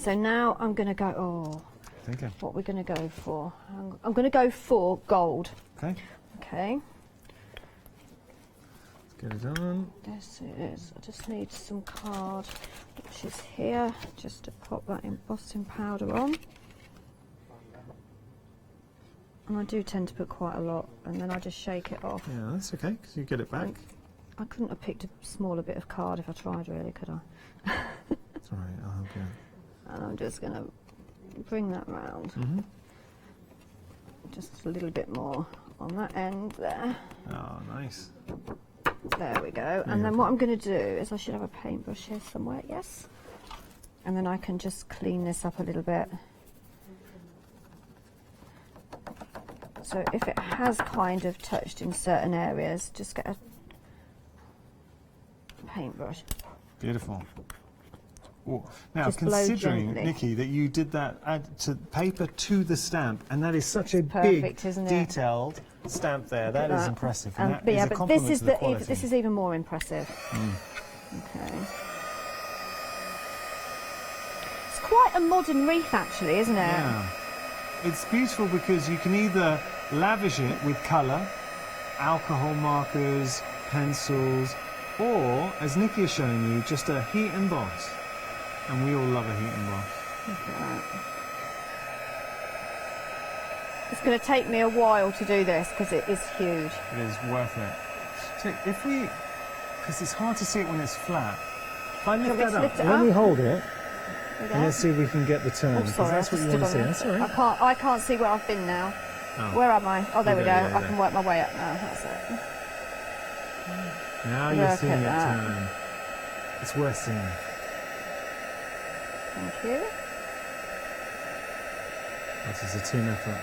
So now I'm going to go, Okay. what we're going to go for? I'm going to go for gold. Okay. Okay. Let's get it on. This is, I just need some card, which is here, just to pop that embossing powder on. And I do tend to put quite a lot, and then I just shake it off. Yeah, that's okay, because you get it back. I couldn't have picked a smaller bit of card if I tried, really, could I? It's all right, I'll help you. And I'm just going to bring that round. Just a little bit more on that end there. Oh, nice. There we go. And then what I'm going to do is I should have a paintbrush here somewhere, yes. And then I can just clean this up a little bit. So if it has kind of touched in certain areas, just get a paintbrush. Beautiful. Ooh. Now, Just blow considering, gently. Nikki, that you did that add to paper to the stamp, and that is such a perfect, big, isn't it? detailed stamp there. That is impressive. And that but is yeah, a but compliment this is to the quality. this is even more impressive. Okay. It's quite a modern wreath, actually, isn't it? Yeah. It's beautiful because you can either lavish it with colour, alcohol markers, pencils, or, as Nikki has shown you, just a heat emboss. And we all love a heat emboss. Look at that. It's going to take me a while to do this because it is huge. It is worth it. So if we, because it's hard to see it when it's flat, if I lift that up, let me hold it, and let's see if we can get the turn, because sorry, that's what you want to see. That's all right. I can't see where I've been now. Oh. Where am I? Oh, there we go. Yeah, I can work my way up now. That's it. Now you're Look seeing at it that. turn. It's worth seeing. Thank you. This is a team effort.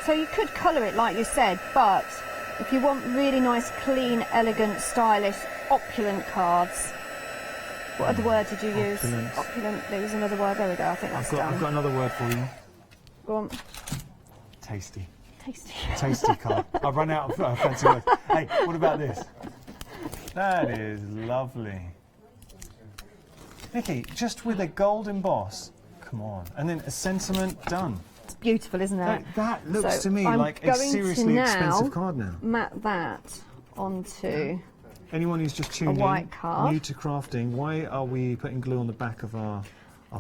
So you could colour it like you said, but if you want really nice, clean, elegant, stylish, opulent cards, what other word did you use? Opulent. Opulent. There was another word. There we go. I think that's done. I've got another word for you. Go on. Tasty. Tasty. Tasty card. I've run out of fancy words. Hey, what about this? That is lovely. Nikki, just with a gold emboss, come on. And then a sentiment done. It's beautiful, isn't it? That looks So to me I'm like a going to seriously now expensive card now. Mat that onto Anyone who's just tuned white in, card. new to crafting, why are we putting glue on the back of our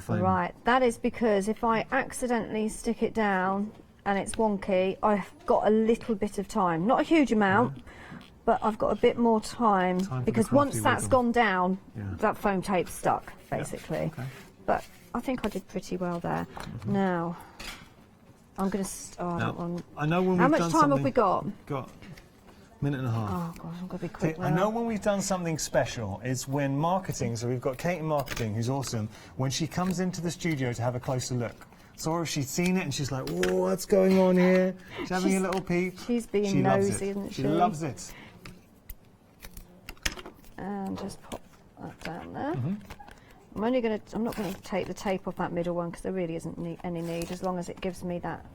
phone? Right, that is because if I accidentally stick it down and it's wonky, I've got a little bit of time. Not a huge amount, but I've got a bit more time for the because once crafty that's rhythm. gone down, Yeah. that foam tape's stuck, basically. Okay. But I think I did pretty well there. Now, I'm going to... Oh, that one. I know when How we've much done time have something- we got? Got a minute and a half. Oh, God, I'm going to be quick I now. know when we've done something special, it's when marketing, so we've got Kate in marketing, who's awesome, when she comes into the studio to have a closer look. So if she's seen it and she's like, oh, what's going on here? She's having a little peep. She's being She loves nosy, it. isn't she? She loves it. And just pop that down there. I'm not going to take the tape off that middle one because there really isn't any need, as long as it gives me that.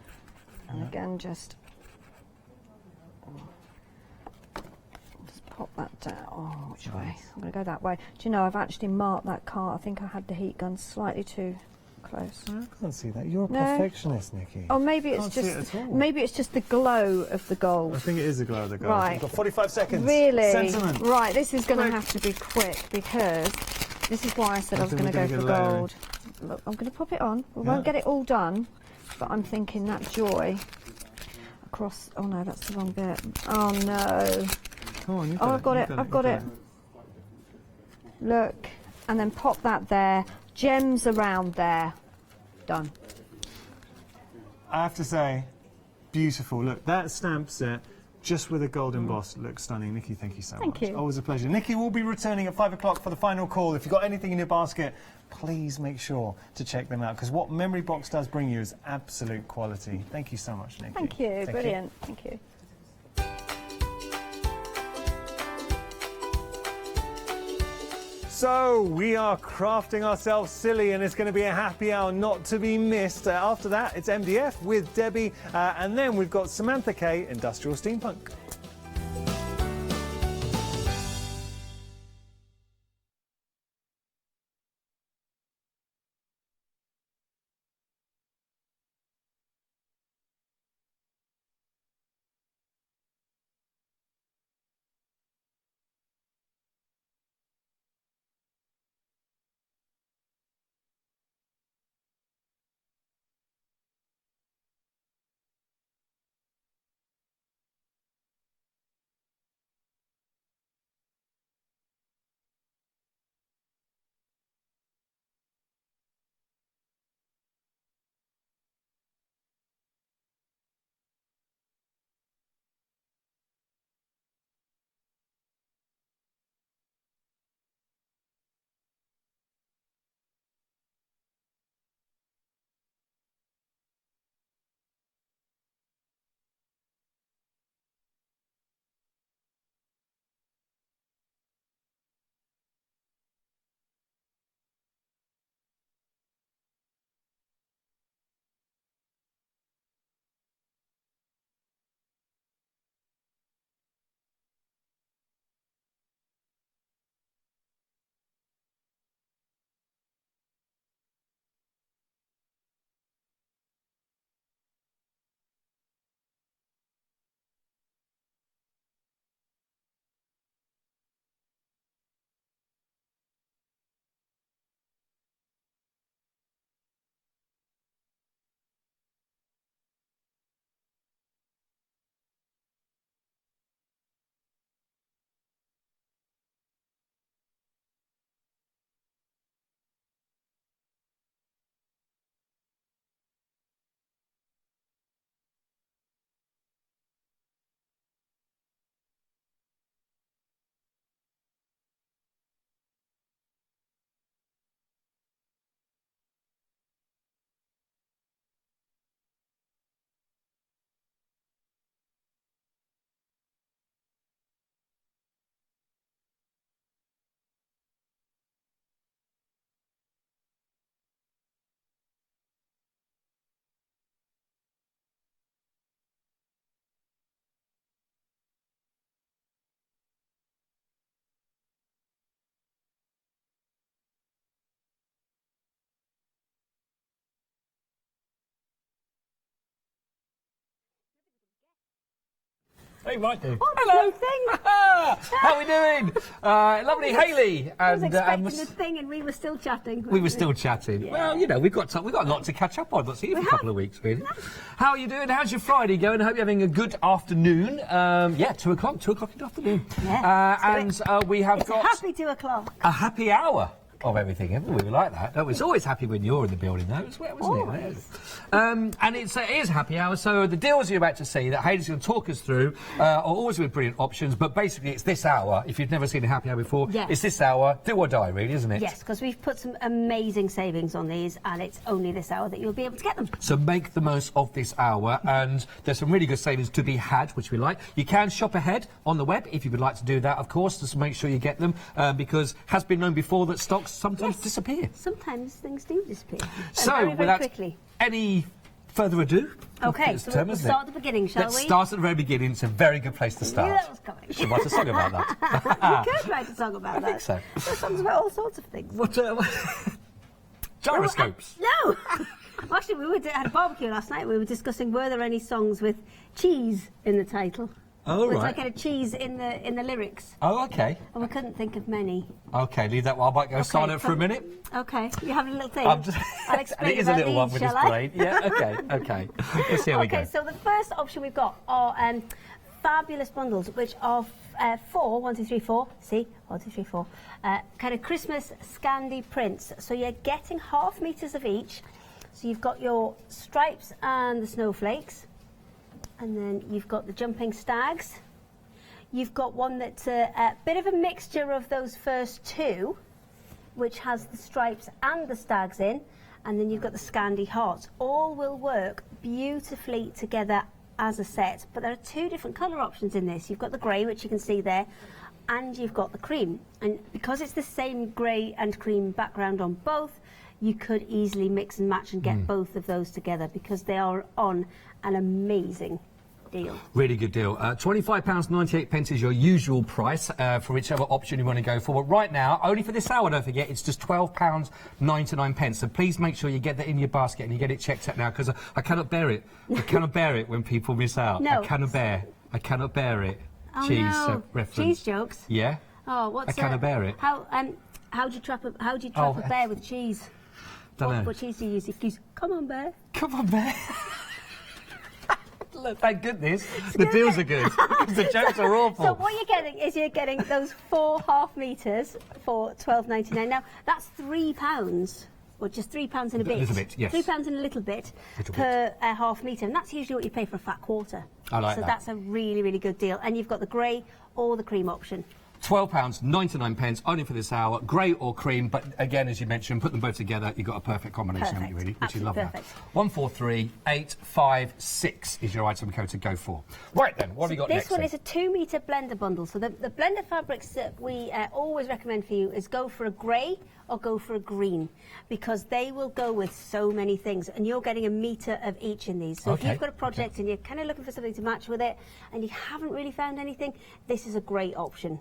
And again, just pop that down. Oh, which way? I'm going to go that way. Do you know, I've actually marked that card. I think I had the heat gun slightly too close. I can't see that. You're a No. perfectionist, Nikki. Oh, maybe it's Can't see it just at all. maybe it's just the glow of the gold. I think it is the glow of the gold. Right. We've got 45 seconds. Really? Sentiment. Right, this is going to Quick. have to be quick because this is why I said I was think going to we're go gonna for go layering. gold. Look, I'm going to pop it on. We Yeah. won't get it all done, but I'm thinking that joy across... Oh, no, that's the wrong bit. Oh, no. Come on, you've Oh, got I've got it. I've got it. Look, and then pop that there. Gems around there. Done. I have to say, beautiful. Look, that stamp set, just with a gold emboss, looks stunning. Nikki, thank you so much. Thank you. Always a pleasure. Nikki will be returning at 5 o'clock for the final call. If you've got anything in your basket, please make sure to check them out, because what Memory Box does bring you is absolute quality. Thank you so much, Nikki. Thank you. Brilliant. Thank you. So we are crafting ourselves silly, and it's going to be a happy hour not to be missed. After that, it's MDF with Debbie, and then we've got Samantha K, Industrial Steampunk. They might do. Oh, Hello. thing. How are we doing? Lovely, Hayley. I was And expecting the thing, and we were still chatting. we were still chatting. Yeah. Well, you know, we've got a lot to catch up on. Not seen you for a couple of weeks, really. How are you doing? How's your Friday going? I hope you're having a good afternoon. Yeah, 2 o'clock in the afternoon. Yeah, we have it's got a happy 2 o'clock. a happy hour of everything, haven't we? We like that. Don't we? It's always happy when you're in the building, though, as well, isn't it? And it is happy hour, so the deals you're about to see that Hayley's going to talk us through are always with brilliant options, but basically it's this hour. If you've never seen a happy hour before, it's this hour, do or die, really, isn't it? Yes, because we've put some amazing savings on these, and it's only this hour that you'll be able to get them. So make the most of this hour, and there's some really good savings to be had, which we like. You can shop ahead on the web if you would like to do that, of course, just make sure you get them, because has been known before that stocks sometimes disappear. Sometimes things do disappear. So, very, very without quickly. any further ado, Okay, so we'll start at the beginning, shall Let's we? start at the very beginning. It's a very good place to I knew start. that was coming. Should write a song about that. You could write a song about that. I think so. There's songs about all sorts of things. What? Gyroscopes. No! Actually, we had a barbecue last night. We were discussing were there any songs with cheese in the title. Oh, With right. like a cheese in the lyrics. Oh, okay. And we couldn't think of many. Okay, leave that one. I might go silent for a minute. Okay, you have a little thing. I'm just, I'll explain it is a about little these, one with this shall I? brain. Yeah, okay. Let's see how we go. Okay, so the first option we've got are fabulous bundles, which are four, 1, 2, 3, 4. See, 1, 2, 3, 4. Kind of Christmas Scandi prints. So you're getting 0.5 meters of each. So you've got your stripes and the snowflakes, and then you've got the jumping stags. You've got one that's a bit of a mixture of those first two, which has the stripes and the stags in, and then you've got the Scandi hearts. All will work beautifully together as a set, but there are two different colour options in this. You've got the grey, which you can see there, and you've got the cream. And because it's the same grey and cream background on both, you could easily mix and match and get both of those together, because they are on an amazing deal. Really good deal. £25.98 is your usual price for whichever option you want to go for. But right now, only for this hour, don't forget, it's just £12.99. So please make sure you get that in your basket and you get it checked out now, because I cannot bear it. I cannot bear it when people miss out. No. I cannot bear it. Oh, Cheese no. reference. Cheese jokes? Yeah. Oh, what's I cannot bear it. How do you trap a bear with cheese? Don't know. What cheese do you use? If you use, come on, bear. Come on, bear. Look, thank goodness the deals are good, because the jokes are awful. So what you're getting those 4 half meters for £12.99. Now that's £3, or just £3 and a bit. A little bit, yes. £3 and a little bit per half meter, and that's usually what you pay for a fat quarter. I like so that. that's a really, really good deal. And you've got the grey or the cream option. £12.99 only for this hour, grey or cream, but again, as you mentioned, put them both together, you've got a perfect combination, haven't you, really? Which you love perfect. that. 143856 is your item code to go for. Right then, what have we got next? This one then? is a 2 metre blender bundle. So the blender fabrics that we always recommend for you is go for a grey or go for a green, because they will go with so many things, and you're getting 1 metre of each in these. So if you've got a project and you're kind of looking for something to match with it and you haven't really found anything, this is a great option.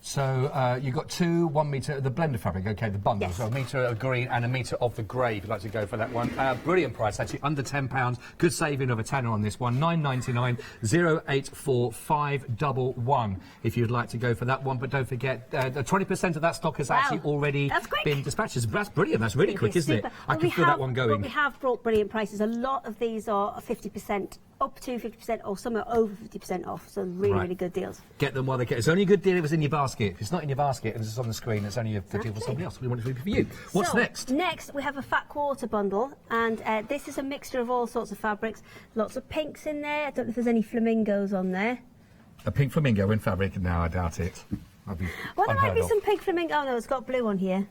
So you've got 2 1 metre, the blender fabric, okay, the bundle. Yes. So 1 metre of green and 1 metre of the grey, if you'd like to go for that one. Brilliant price, actually, under £10. Good saving of a tenner on this one. £9.99, 084511, if you'd like to go for that one. But don't forget, 20% of that stock has actually already been dispatched. That's brilliant. That's really quick, isn't it? I can feel that one going. But we have brought brilliant prices. A lot of these are 50%, up to 50%, or some are over 50% off. So really, really good deals. Get them while they get. It's only a good deal if it was in your basket. If it's not in your basket and it's on the screen, it's only a good deal for somebody else. We want it to be for you. What's next? Next, we have a fat quarter bundle, and this is a mixture of all sorts of fabrics. Lots of pinks in there. I don't know if there's any flamingos on there. A pink flamingo in fabric? No, I doubt it. Well, there might be some pink flamingo. Oh no, it's got blue on here.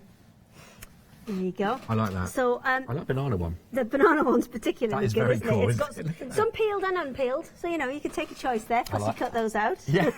There you go. I like that. So I like banana one. the banana one's particularly That is good, very isn't cool, it? It's got isn't it? some peeled and unpeeled, so you know you can take a choice there. Plus you cut those out. Yeah.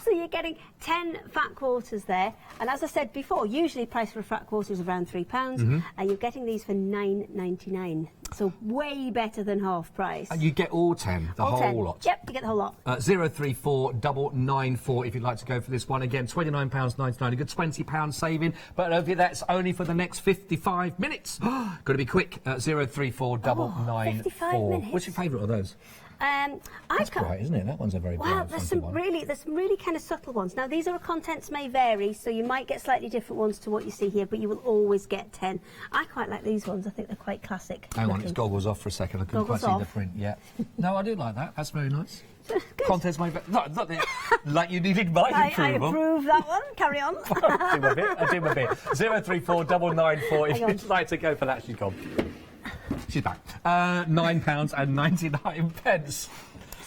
So you're getting 10 fat quarters there, and as I said before, usually price for a fat quarter is around £3, and you're getting these for £9.99. So way better than half price. And you get all 10, the whole 10. lot. Yep, you get the whole lot. 034994 if you'd like to go for this one. Again, £29.99, a good £20 saving, but that's only for the next 55 minutes. Got to be quick. 034994. 55 minutes. What's your favourite of those? That's bright, isn't it? That one's a very bright. Well, there's some really kind of subtle ones. Now, these are contents may vary, so you might get slightly different ones to what you see here, but you will always get 10. I quite like these ones. I think they're quite classic. Hang on, it's goggles off for a second. I couldn't quite see the print yet. No, I do like that. That's very nice. Contents may vary. Not like you needed my approval. I approve that one. Carry on. I do my bit. 034 994. If you'd like to go for that, she's gone. She's back. £9.99.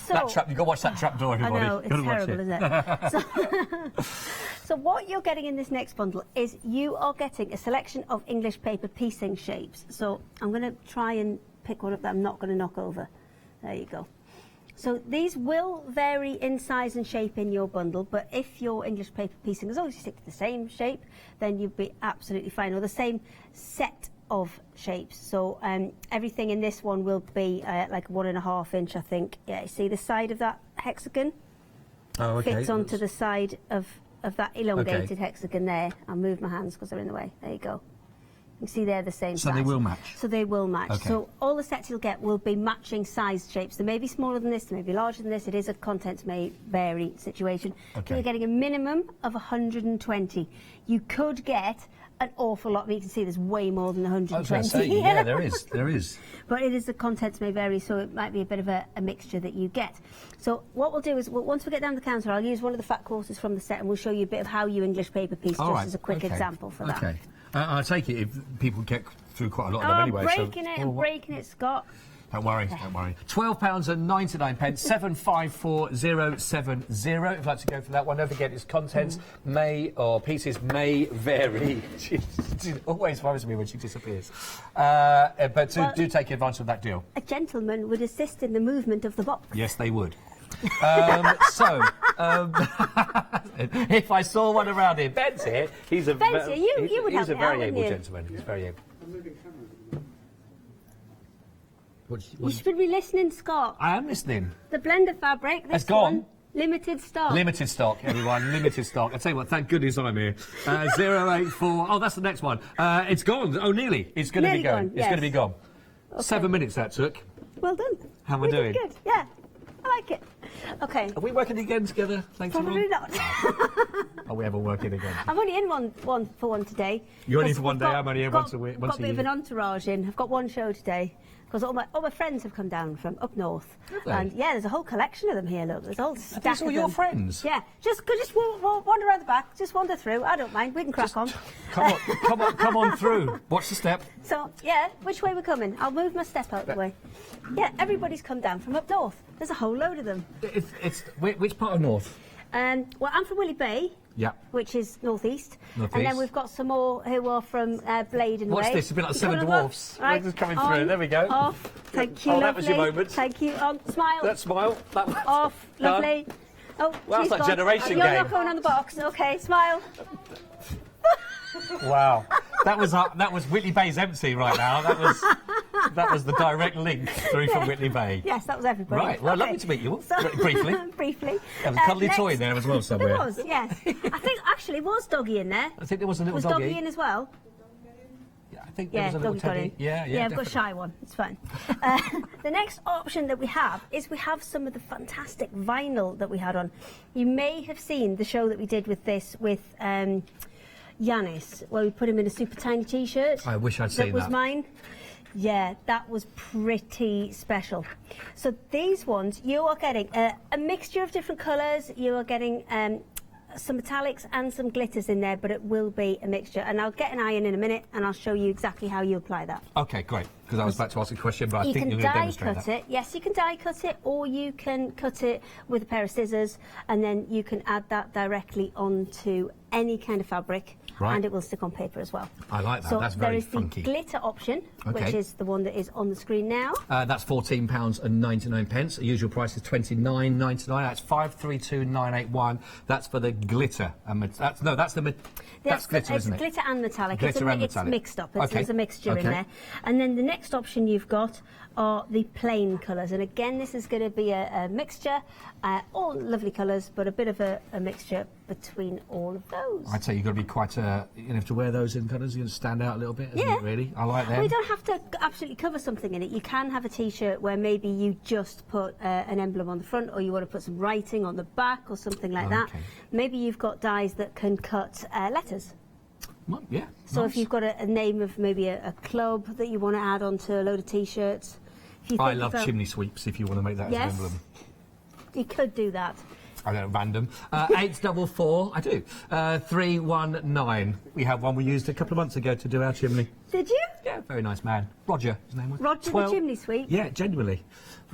So, that trap, you've got to watch that trap door, everybody. I know, it's terrible, isn't it? So what you're getting in this next bundle is you are getting a selection of English paper piecing shapes. So I'm going to try and pick one up that I'm not going to knock over. There you go. So these will vary in size and shape in your bundle, but if your English paper piecing, as long as you stick to the same shape, then you'll be absolutely fine, or the same set of shapes. So everything in this one will be like 1.5 inch, I think. Yeah, you see the side of that hexagon? Oh, okay. Fits onto the side of that elongated hexagon there. I'll move my hands because they're in the way. There you go. You see they're the same size. So they will match? So they will match. Okay. So all the sets you'll get will be matching size shapes. They may be smaller than this, they may be larger than this. It is a contents may vary situation. Okay. You're getting a minimum of 120. You could get an awful lot, but you can see there's way more than 120. I was going to say, yeah, there is. But it is, the contents may vary, so it might be a bit of a mixture that you get. So what we'll do is, once we get down the counter, I'll use one of the fat courses from the set and we'll show you a bit of how you English paper piece, just as a quick example for that. Okay. I take it if people get through quite a lot of them anyway. Breaking it, Scott. Don't worry. £12.99, 754070. If you'd like to go for that one, don't forget its contents pieces may vary. She always worries me when she disappears. But do take advantage of that deal. A gentleman would assist in the movement of the box. Yes, they would. If I saw one around here, Ben's here. He's a you would he's help a very me out, able wouldn't you? gentleman. He's very able. You should be listening, Scott. I am listening. The blender fabric. It's gone. One, limited stock. Limited stock, everyone. Limited stock. I tell you what. Thank goodness I'm here. 084. Oh, that's the next one. It's gone. Oh, nearly. It's going to be gone. It's going to be gone. Okay. 7 minutes that took. Well done. How am I doing? Good. Yeah, I like it. Okay. Are we working again together later Probably on? not. Are we ever working again? I'm only in one today. You're only in for one day. I'm only in once a week. Got a bit of an entourage in. I've got one show today. Because all my friends have come down from up north, and yeah, there's a whole collection of them here. Look, there's a whole stack of them. Are these all your friends? Yeah, just wander around the back, just wander through. I don't mind. We can crack on. Come on through. Watch the step. So yeah, which way we're coming? I'll move my step out the way. Yeah, everybody's come down from up north. There's a whole load of them. Which part of north? Well, I'm from Willie Bay. Yeah. Which is northeast. And then we've got some more who are from Bladen Way. What's this? It's a bit like Seven Dwarfs. Right. We're just coming through. There we go. Off. Thank you, lovely. that was your moment. Thank you. On. Smile. That smile. That one. Off. Lovely. Oh, well, that's like generation You're game. not going on the box. Okay, smile. Wow. That was Whitley Bay's empty right now. That was the direct link through from Whitley Bay. Yes, that was everybody. Right. Well, lovely to meet you. So, briefly. Briefly. There was a cuddly toy in there as well somewhere. There was, yes. I think actually was Doggy in there. I think there was a little was doggy. Was Doggy in as well? Yeah, I think there was a little teddy. Yeah, I've got a shy one. It's fine. The next option that we have is we have some of the fantastic vinyl that we had on. You may have seen the show that we did with this with Yanis, where we put him in a super tiny t-shirt. I wish I'd seen that. That was mine. Yeah, that was pretty special. So these ones, you are getting a mixture of different colours. You are getting some metallics and some glitters in there, but it will be a mixture. And I'll get an iron in a minute, and I'll show you exactly how you apply that. Okay, great. Because I was about to ask a question, but I think you're going to demonstrate that. You can die cut it. Yes, you can die cut it, or you can cut it with a pair of scissors, and then you can add that directly onto any kind of fabric. Right. And it will stick on paper as well. I like that. So that's very there funky. is the glitter option, which is the one that is on the screen now. That's £14.99. The usual price is £29.99. That's 532981. That's for the glitter. That's glitter, isn't it? Glitter and metallic. Glitter and metallic. It's mixed up. There's a mixture in there. And then the next next option you've got are the plain colours, and again this is going to be a mixture, all lovely colours, but a bit of a mixture between all of those. I'd say you've got to be quite, you're going to have to wear those in colours, you're going to stand out a little bit, isn't it, really? I like them. Well, you don't have to absolutely cover something in it. You can have a t-shirt where maybe you just put an emblem on the front, or you want to put some writing on the back or something like that. Maybe you've got dies that can cut letters. Well, yeah. So if you've got a name of maybe a club that you want to add onto a load of t-shirts. I love chimney sweeps if you want to make that as an emblem. You could do that. I don't know, random. 844, I do. 319. We had one we used a couple of months ago to do our chimney. Did you? Yeah, very nice man. Roger, his name was. Roger the chimney sweep? Yeah, genuinely.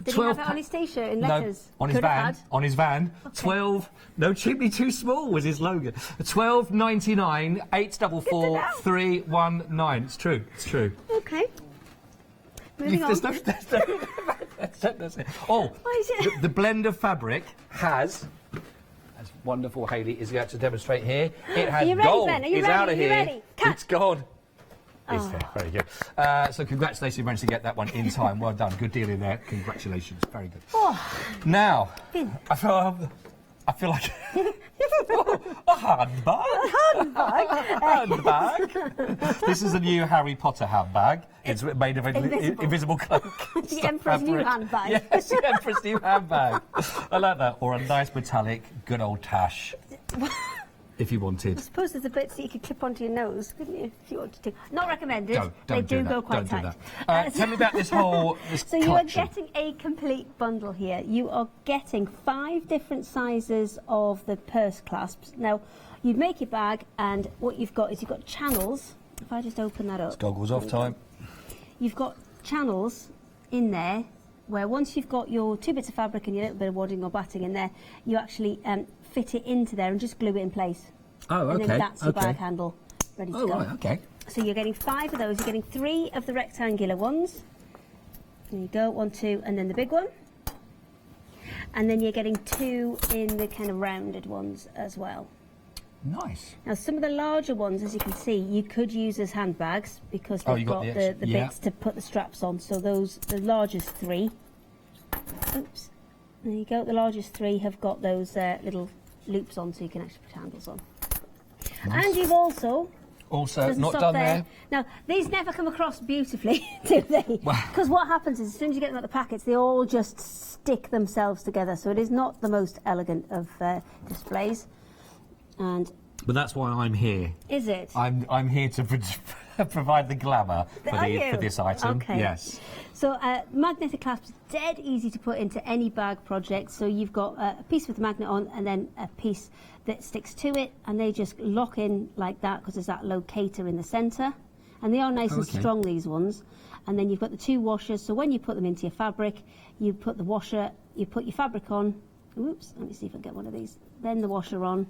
Did he have it on his t-shirt in letters? No, on his van. On his van. Okay. 12. No chimney too small was his slogan. 12.99. 844 319. It's true. It's true. Okay. Moving on. That's it. Oh, the blend of fabric has. That's wonderful. Hayley is going to demonstrate here. It has gold. It's out of here. It's gone. It's there. Very good. So congratulations, you managed to get that one in time. Well done. Good deal in there. Congratulations. Very good. Now, I feel like a handbag. Handbag. This is a new Harry Potter handbag. It's made of invisible cloak. The Emperor's new handbag. Yes, the Emperor's new handbag. I like that. Or a nice metallic, good old tash. If you wanted. I suppose there's a bit that you could clip onto your nose, couldn't you, if you wanted to? Not recommended. Don't they do go quite tight. Tell me about this whole So you are getting a complete bundle here. You are getting 5 different sizes of the purse clasps. Now, you make your bag, and what you've got is you've got channels. If I just open that up. It's goggles off time. You've got channels in there where once you've got your 2 bits of fabric and your little bit of wadding or batting in there, you actually fit it into there and just glue it in place. Oh, okay. And then that's your bag handle ready to go. Right, okay. So you're getting 5 of those. You're getting 3 of the rectangular ones. There you go, 1, 2, and then the big one. And then you're getting 2 in the kind of rounded ones as well. Nice. Now, some of the larger ones, as you can see, you could use as handbags because they've got the bits to put the straps on. So those, the largest 3. Oops. There you go. The largest 3 have got those little loops on, so you can actually put handles on. Nice. And you've also not done there. Now, these never come across beautifully, do they? Because what happens is, as soon as you get them out the packets, they all just stick themselves together. So it is not the most elegant of displays. But that's why I'm here. Is it? I'm here to provide the glamour for this item. Okay. Yes. So magnetic clasps, dead easy to put into any bag project. So you've got a piece with the magnet on, and then a piece that sticks to it, and they just lock in like that because there's that locator in the centre, and they are nice and strong, these ones. And then you've got the 2 washers. So when you put them into your fabric, you put the washer, you put your fabric on. Oops, let me see if I can get one of these. Then the washer on.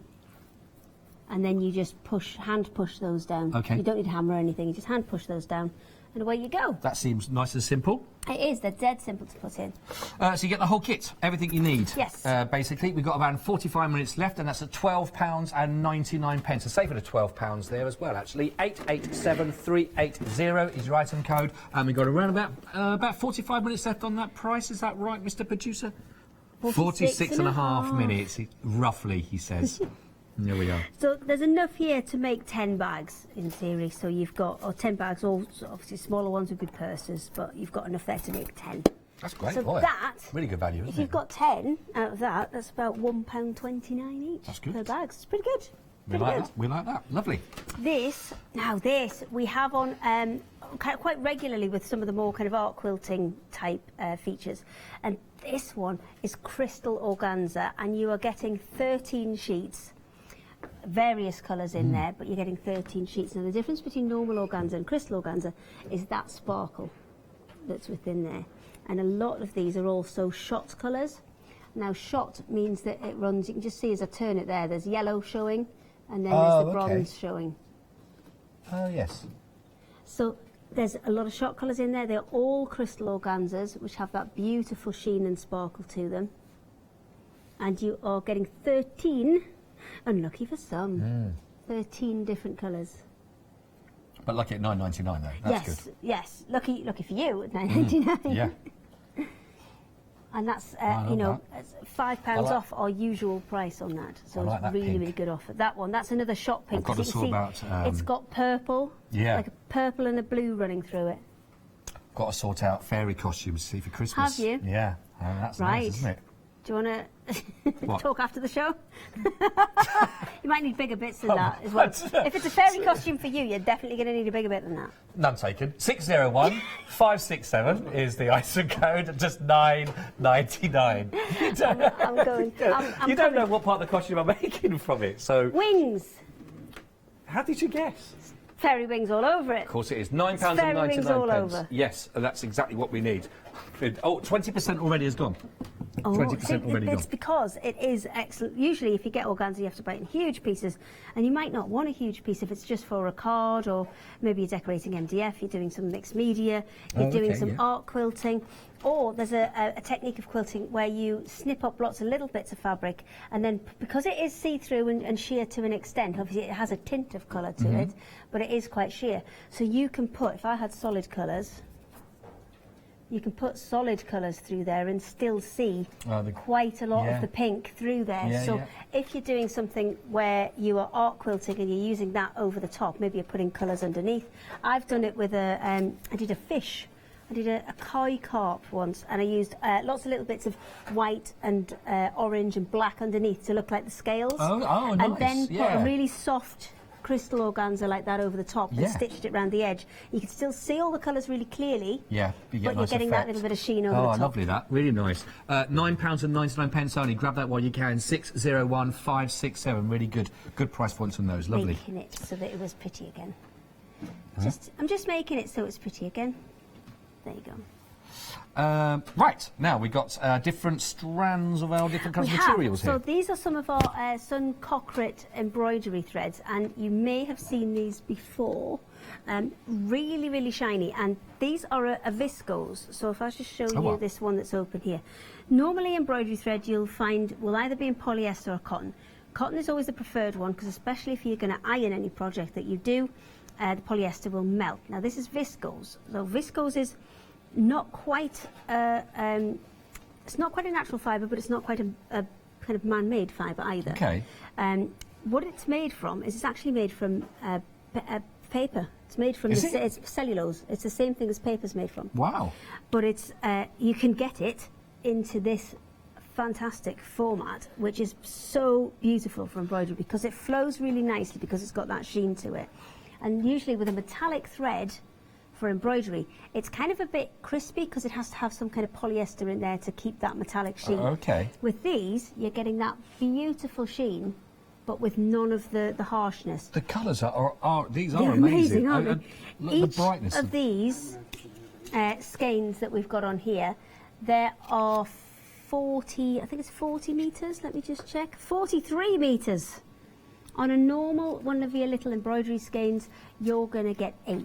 And then you just hand push those down. Okay. You don't need a hammer or anything, you just hand push those down, and away you go. That seems nice and simple. It is, they're dead simple to put in. So you get the whole kit, everything you need. Yes. Basically, we've got about 45 minutes left, and that's at £12.99. So save it at £12 there as well, actually. 887380 is your item code, and we've got around about 45 minutes left on that price. Is that right, Mr. Producer? 46 and a half minutes, roughly, he says. There we go. So there's enough here to make 10 bags in theory. So you've got 10 bags, all obviously smaller ones with good purses, but you've got enough there to make 10. That's great. So boy. that really good value, isn't it? If you've got 10 out of that, that's about £1.29 each. That's good. Per bag. It's pretty good. We like that. Lovely. This we have on quite regularly with some of the more kind of art quilting type features, and this one is crystal organza, and you are getting 13 sheets. Various colours in there, but you're getting 13 sheets. Now the difference between normal organza and crystal organza is that sparkle that's within there, and a lot of these are also shot colours. Now shot means that it runs, you can just see as I turn it there's yellow showing, and then there's the bronze showing. Oh yes. So there's a lot of shot colours in there. They're all crystal organzas, which have that beautiful sheen and sparkle to them, and you are getting 13. Unlucky for some. 13 different colours. But lucky at £9.99 though. That's yes, good. yes. Lucky for you at £9.99. Yeah. And that's love you know, that. it's £5 off our usual price on that. So I like it's that really, pink. really good offer. That one, that's another shop pink. I've got to 'cause you sort can see about, it's got purple. Yeah. Like a purple and a blue running through it. Got to sort out fairy costumes to see for Christmas. Have you? Yeah. That's Right. nice, isn't it? Do you want What? to talk after the show? You might need bigger bits than that as well. If it's a fairy costume for you, you're definitely going to need a bigger bit than that. None taken. 601 567 is the ISO code, just £9.99. I'm going. I'm You don't know coming. what part of the costume I'm making from it, so Wings. how did you guess? Fairy wings all over it. Of course it is. Fairy wings all £9.99. over. Yes, and that's exactly what we need. Oh, 20% already has gone. 20% already it's gone. because it is excellent. Usually, if you get organza, you have to buy it in huge pieces, and you might not want a huge piece if it's just for a card, or maybe you're decorating MDF, you're doing some mixed media, you're doing some art quilting, or there's a technique of quilting where you snip up lots of little bits of fabric, and then because it is see-through and sheer to an extent, obviously it has a tint of colour to it, but it is quite sheer. So you can put, if I had solid colours, you can put solid colours through there and still see quite a lot of the pink through there. Yeah, so yeah. if you're doing something where you are art quilting and you're using that over the top, maybe you're putting colours underneath. I've done it with I did a fish. I did a koi carp once, and I used lots of little bits of white and orange and black underneath to look like the scales. Oh, nice. And then put yeah. a really soft crystal organza like that over the top and stitched it around the edge. You can still see all the colours really clearly. Yeah, but nice you're getting that effect. little bit of sheen over the Oh, top. lovely that. Really nice. £9.99 only. Grab that while you can. 601 567. Really good price points on those. Lovely. Making it so that it was pretty again. I'm just making it so it's pretty again. There you go. Right, now we've got different strands of our different kinds of We materials have. here. So these are some of our Sun Cockret embroidery threads, and you may have seen these before. Really, really shiny, and these are a viscose. So if I just show you wow. this one that's open here. Normally embroidery thread you'll find will either be in polyester or cotton. Cotton is always the preferred one, because especially if you're going to iron any project that you do, the polyester will melt. Now this is viscose. So viscose is not quite it's not quite a natural fibre, but it's not quite a kind of man-made fibre either. Okay. What it's made from is it's actually made from paper. It's made from it's cellulose. It's the same thing as paper's made from. Wow. But it's you can get it into this fantastic format, which is so beautiful for embroidery because it flows really nicely because it's got that sheen to it. And usually with a metallic thread for embroidery, it's kind of a bit crispy because it has to have some kind of polyester in there to keep that metallic sheen. Okay. With these, you're getting that beautiful sheen, but with none of the harshness. The colours are these are They're amazing. aren't they? The Each brightness of these skeins that we've got on here, there are 40, I think it's 40 metres, let me just check, 43 metres. On a normal one of your little embroidery skeins, you're going to get 8.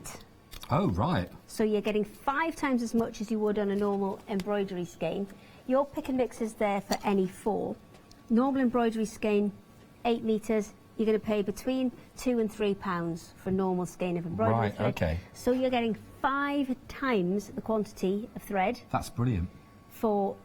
Oh, right. So you're getting 5 times as much as you would on a normal embroidery skein. Your pick and mix is there for any 4. Normal embroidery skein, 8 metres, you're going to pay between £2 and £3 for a normal skein of embroidery Right, thread. okay. So you're getting 5 times the quantity of thread That's brilliant. for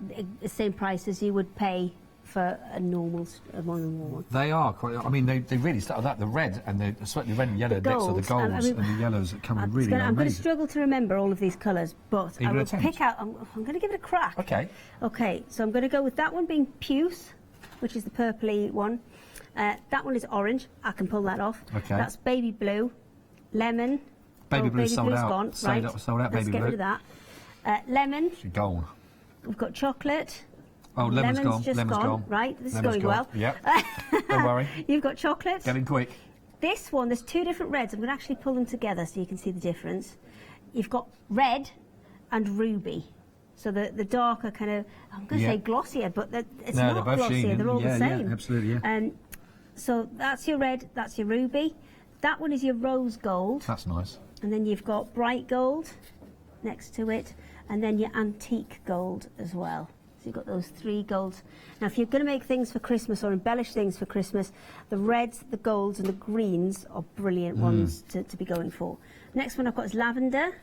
the same price as you would pay for a normal one. They are quite. I mean, they really start with that. The red and the red and yellow next to the golds, golds I mean, and the yellows that come in I'm really going to amazing. struggle to remember all of these colours, but Are you I gonna will attempt? pick out. I'm going to give it a crack. Okay. Okay, so I'm going to go with that one being puce, which is the purpley one. That one is orange. I can pull that off. Okay. That's baby blue, lemon. Baby blue's sold blue's out. Gone. Sold Right. out- sold out, Let's baby get blue. rid of that. Lemon. Gold. We've got chocolate. Oh, lemon's gone. Just Lemon's gone. Right, this Lemon's is going gone. well. Yep. Don't worry. You've got chocolate. Getting quick. This one, there's 2 different reds. I'm going to actually pull them together so you can see the difference. You've got red and ruby. So the darker kind of, I'm going to Yeah. say glossier, but it's No, not they're both glossier. sheen. They're all Yeah, the same. yeah, absolutely, yeah. So that's your red, that's your ruby. That one is your rose gold. That's nice. And then you've got bright gold next to it. And then your antique gold as well. So you've got those 3 golds. Now, if you're going to make things for Christmas or embellish things for Christmas, the reds, the golds, and the greens are brilliant ones to be going for. Next one I've got is lavender.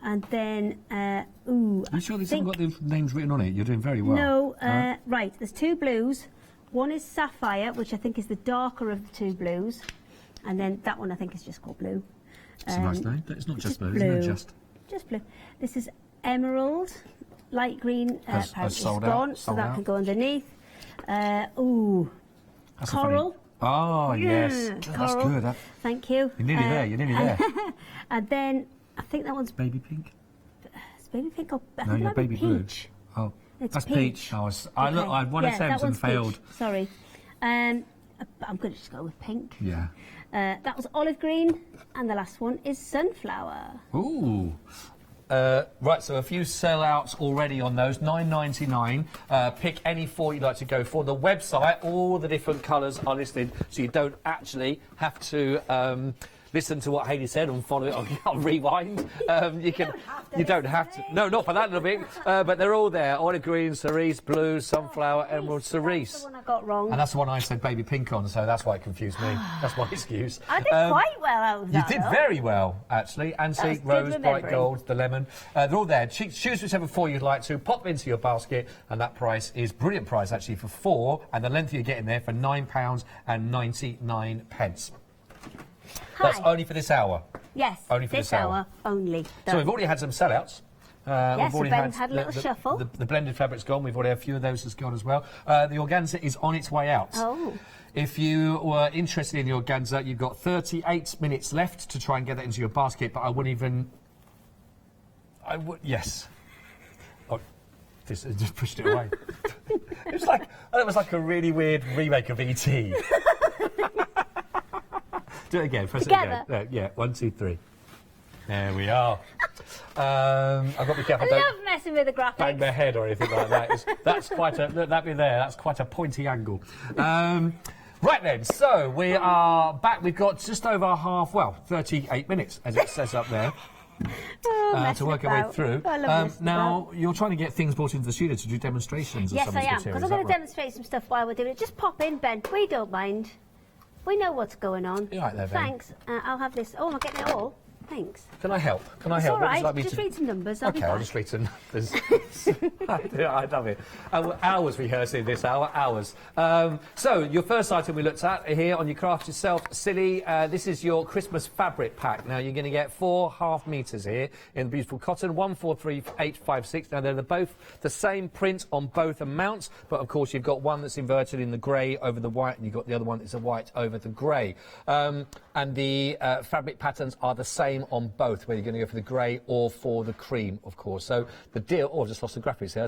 And then, Are you sure these haven't got the names written on it? You're doing very well. No, right, there's 2 blues. One is sapphire, which I think is the darker of the 2 blues. And then that one I think is just called blue. It's a nice name. It's not just blue, blue. isn't it? Just blue. This is emerald, light green. Has apparently sold it's gone, out, so sold that out. can go underneath. That's Coral. Oh, yes. That's coral. good. Thank you. You're nearly there. You're nearly there. And then I think that one's Baby pink? it's baby pink or I No, think you're it might be baby blue. peach. Oh, It's that's peach. peach. I look. I had one attempt that and one's failed. peach. Sorry. I'm going to just go with pink. Yeah. That was olive green, and the last one is sunflower. Ooh. Right, so a few sellouts already on those. $9.99. Pick any 4 you'd like to go for. The website, all the different colours are listed, so you don't actually have to listen to what Hayley said and follow it on rewind. You don't have to. No, not for that little bit. But they're all there. Olive green, cerise, blue, sunflower, emerald, cerise. That's the one I got wrong. And that's the one I said baby pink on, so that's why it confused me. That's my excuse. I did quite well out of that. You did though. very well, actually. Antique, good rose, bright remembering. gold, the lemon. They're all there. Choose whichever 4 you'd like to. Pop into your basket, and that price is brilliant price, actually, for 4, and the length you're getting there for £9.99. That's only for this hour. Yes, Only for this hour. only. So Done. we've already had some sellouts. Yes, we've already Ben's had a little shuffle. The blended fabric's gone. We've already had a few of those has gone as well. The organza is on its way out. Oh. If you were interested in the organza, you've got 38 minutes left to try and get that into your basket, but I wouldn't even... Yes. Oh, this I just pushed it away. It was like a really weird remake of E.T. Do it again. Press Together. it again. Yeah, 1, 2, 3. There we are. I've got to be careful. I Don't love messing with the graphics. bang their head or anything like that. That's quite a look, that bit there. That's quite a pointy angle. Right then, so we are back. We've got just over 38 minutes, as it says up there. To work our way through. I love messing now, about. you're trying to get things brought into the studio to do demonstrations of Yes, some I of these am, materials. because I'm going to Is that right? demonstrate some stuff while we're doing it. Just pop in, Ben. We don't mind. We know what's going on. You right there, Ben? Thanks. I'll have this. Oh, am I getting it all? Thanks. Can I help? Can I It's help? all What would right. you like me Just to... read some numbers. I'll be Okay, I'll back. just read some numbers. I love it. Hours rehearsing this hour, hours. So, your first item we looked at here on your Craft Yourself Silly, this is your Christmas fabric pack. Now, you're going to get 4 half metres here in beautiful cotton, 143856. Now, they're both the same print on both amounts, but of course, you've got one that's inverted in the grey over the white, and you've got the other one that's a white over the grey. And the fabric patterns are the same on both, whether you're going to go for the grey or for the cream, of course. So the deal... Oh, I've just lost the graphics here.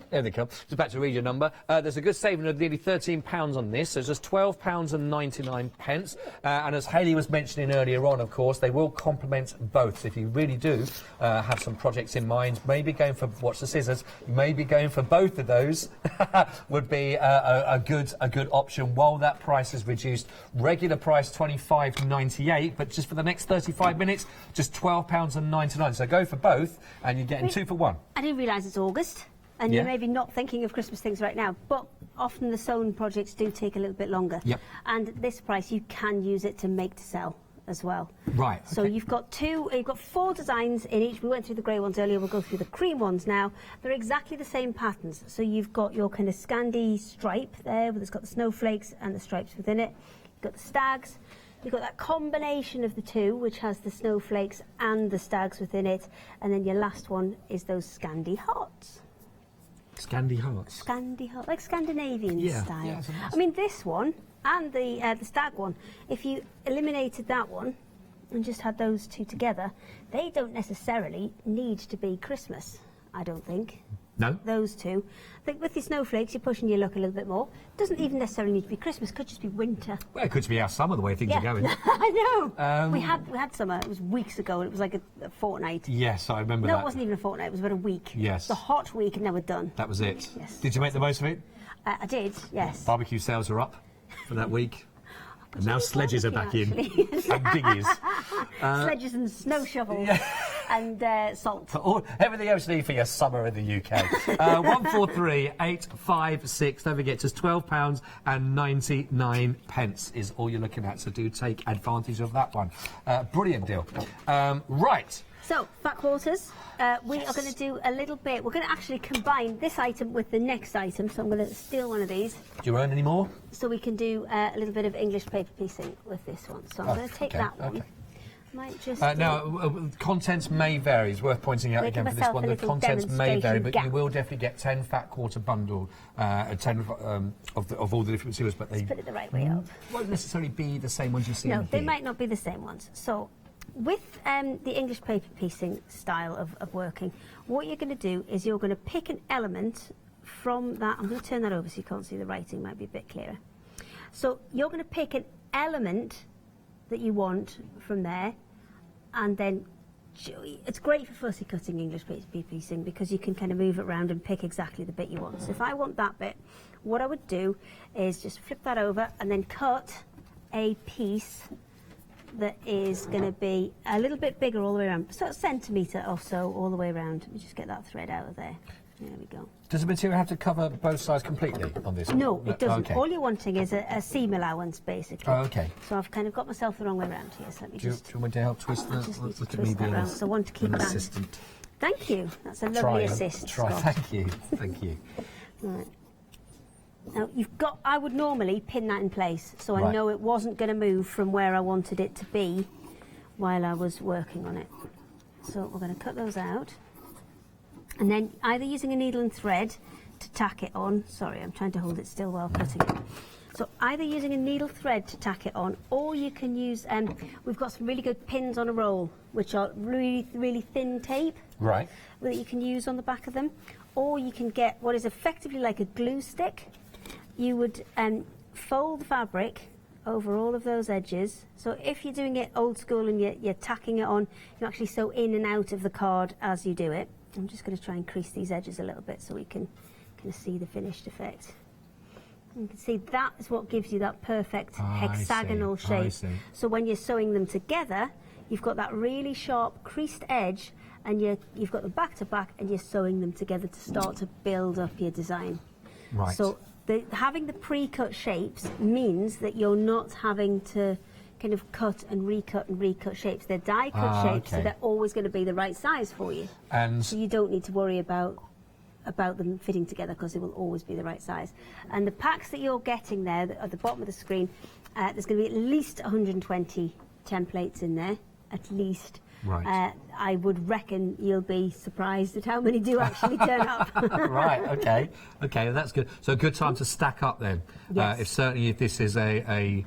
There they come. Just back to read your number. There's a good saving of nearly £13 on this. So it's just £12.99. And as Hayley was mentioning earlier on, of course, they will complement both. So if you really do have some projects in mind, maybe going for... Watch the scissors. Maybe going for both of those would be a good option while that price is reduced. Regular price £25.98, but just for the next 35 minutes, just £12.99. So go for both, and you're getting 2 for 1. I didn't realise it's August, and Yeah. you're maybe not thinking of Christmas things right now, but often the sewn projects do take a little bit longer. Yep. And at this price, you can use it to make to sell as well. Right. So okay. you've got 4 designs in each. We went through the grey ones earlier, we'll go through the cream ones now. They're exactly the same patterns. So you've got your kind of Scandi stripe there, where it's got the snowflakes and the stripes within it. You've got the stags. You've got that combination of the two, which has the snowflakes and the stags within it. And then your last one is those Scandi hearts. Scandi hearts. Scandi hearts, like Scandinavian Yeah, style. yeah, it's a nice- I mean, this one and the stag one, if you eliminated that one and just had those two together, they don't necessarily need to be Christmas, I don't think. No? Those two. I think with your snowflakes, you're pushing your luck a little bit more. Doesn't even necessarily need to be Christmas, could just be winter. Well, it could be our summer, the way things are going. I know. We had summer. It was weeks ago, and it was like a fortnight. Yes, I remember No, that. it wasn't even a fortnight. It was about a week. Yes. The hot week, and then we're done. That was it. Yes. Did you make the most of it? I did. Yes. Barbecue sales are up for that week. And now Any sledges are back in. barbecue, And dinghies. Sledges and snow shovels. and salt. Everything else you need for your summer in the UK. 143856. Don't forget, just £12.99 is all you're looking at. So do take advantage of that one. Brilliant deal. Right. So, fat quarters, we are going to do a little bit, we're going to actually combine this item with the next item, so I'm going to steal one of these. Do you own any more? So we can do a little bit of English paper piecing with this one. So I'm going to take that one. Might just now, contents may vary. It's worth pointing out again for this one. The contents may vary, but you will definitely get 10 fat quarter bundle, 10 of all the different materials. But they put it the right way up. Won't necessarily be the same ones you see. No, they might not be the same ones. So with the English paper piecing style of working, what you're going to do is you're going to pick an element from that. I'm going to turn that over so you can't see the writing. Might be a bit clearer. So you're going to pick an element that you want from there, and then it's great for fussy cutting English paper piecing because you can kind of move it around and pick exactly the bit you want. So if I want that bit, what I would do is just flip that over and then cut a piece that is going to be a little bit bigger all the way around, so a centimetre or so all the way around. Let me just get that thread out of there. There we go. Does the material have to cover both sides completely on this? No, it doesn't. Okay. All you're wanting is a seam allowance, basically. Oh, okay. So I've kind of got myself the wrong way around here. So let me do you want me to help twist the? Look at me being around. So I want to keep that. Assistant. Thank you. That's a lovely assist. Try. Scott. Thank you. Thank you. Right. Now you've got. I would normally pin that in place, so I know it wasn't going to move from where I wanted it to be while I was working on it. So we're going to cut those out. And then either using a needle and thread to tack it on. Sorry, I'm trying to hold it still while cutting it. So either using a needle thread to tack it on, or you can use, we've got some really good pins on a roll, which are really, really thin tape. Right. That you can use on the back of them. Or you can get what is effectively like a glue stick. You would fold the fabric over all of those edges. So if you're doing it old school and you're tacking it on, you actually sew in and out of the card as you do it. I'm just going to try and crease these edges a little bit so we can kind of see the finished effect. And you can see that is what gives you that perfect hexagonal shape. So when you're sewing them together, you've got that really sharp creased edge, and you've got them back to back, and you're sewing them together to start to build up your design. Right. So having the pre-cut shapes means that you're not having to kind of cut and recut shapes. They're die-cut shapes, so they're always going to be the right size for you. And so you don't need to worry about them fitting together because they will always be the right size. And the packs that you're getting there at the bottom of the screen, there's going to be at least 120 templates in there, at least. Right. I would reckon you'll be surprised at how many do actually turn up. Right, okay, that's good. So a good time to stack up then. Yes. If this is a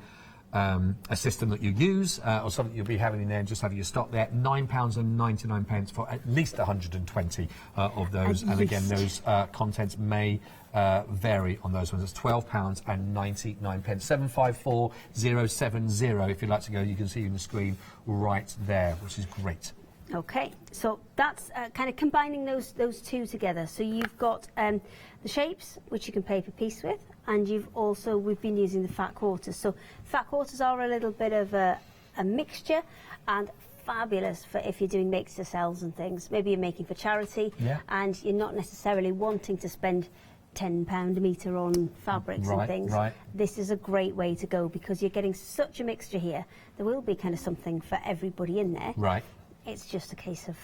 system that you use or something you'll be having in there and just having your stock there, £9.99 for at least 120 of those. And again, those contents may vary on those ones. It's £12.99. 754070 if you'd like to go. You can see on the screen right there, which is great. Okay, so that's kind of combining those two together. So you've got the shapes, which you can paper piece with, and we've been using the fat quarters. So fat quarters are a little bit of a mixture, and fabulous for if you're doing makes to sells and things. Maybe you're making for charity, and you're not necessarily wanting to spend £10 a metre on fabrics and things. Right. This is a great way to go because you're getting such a mixture here. There will be kind of something for everybody in there. Right. It's just a case of,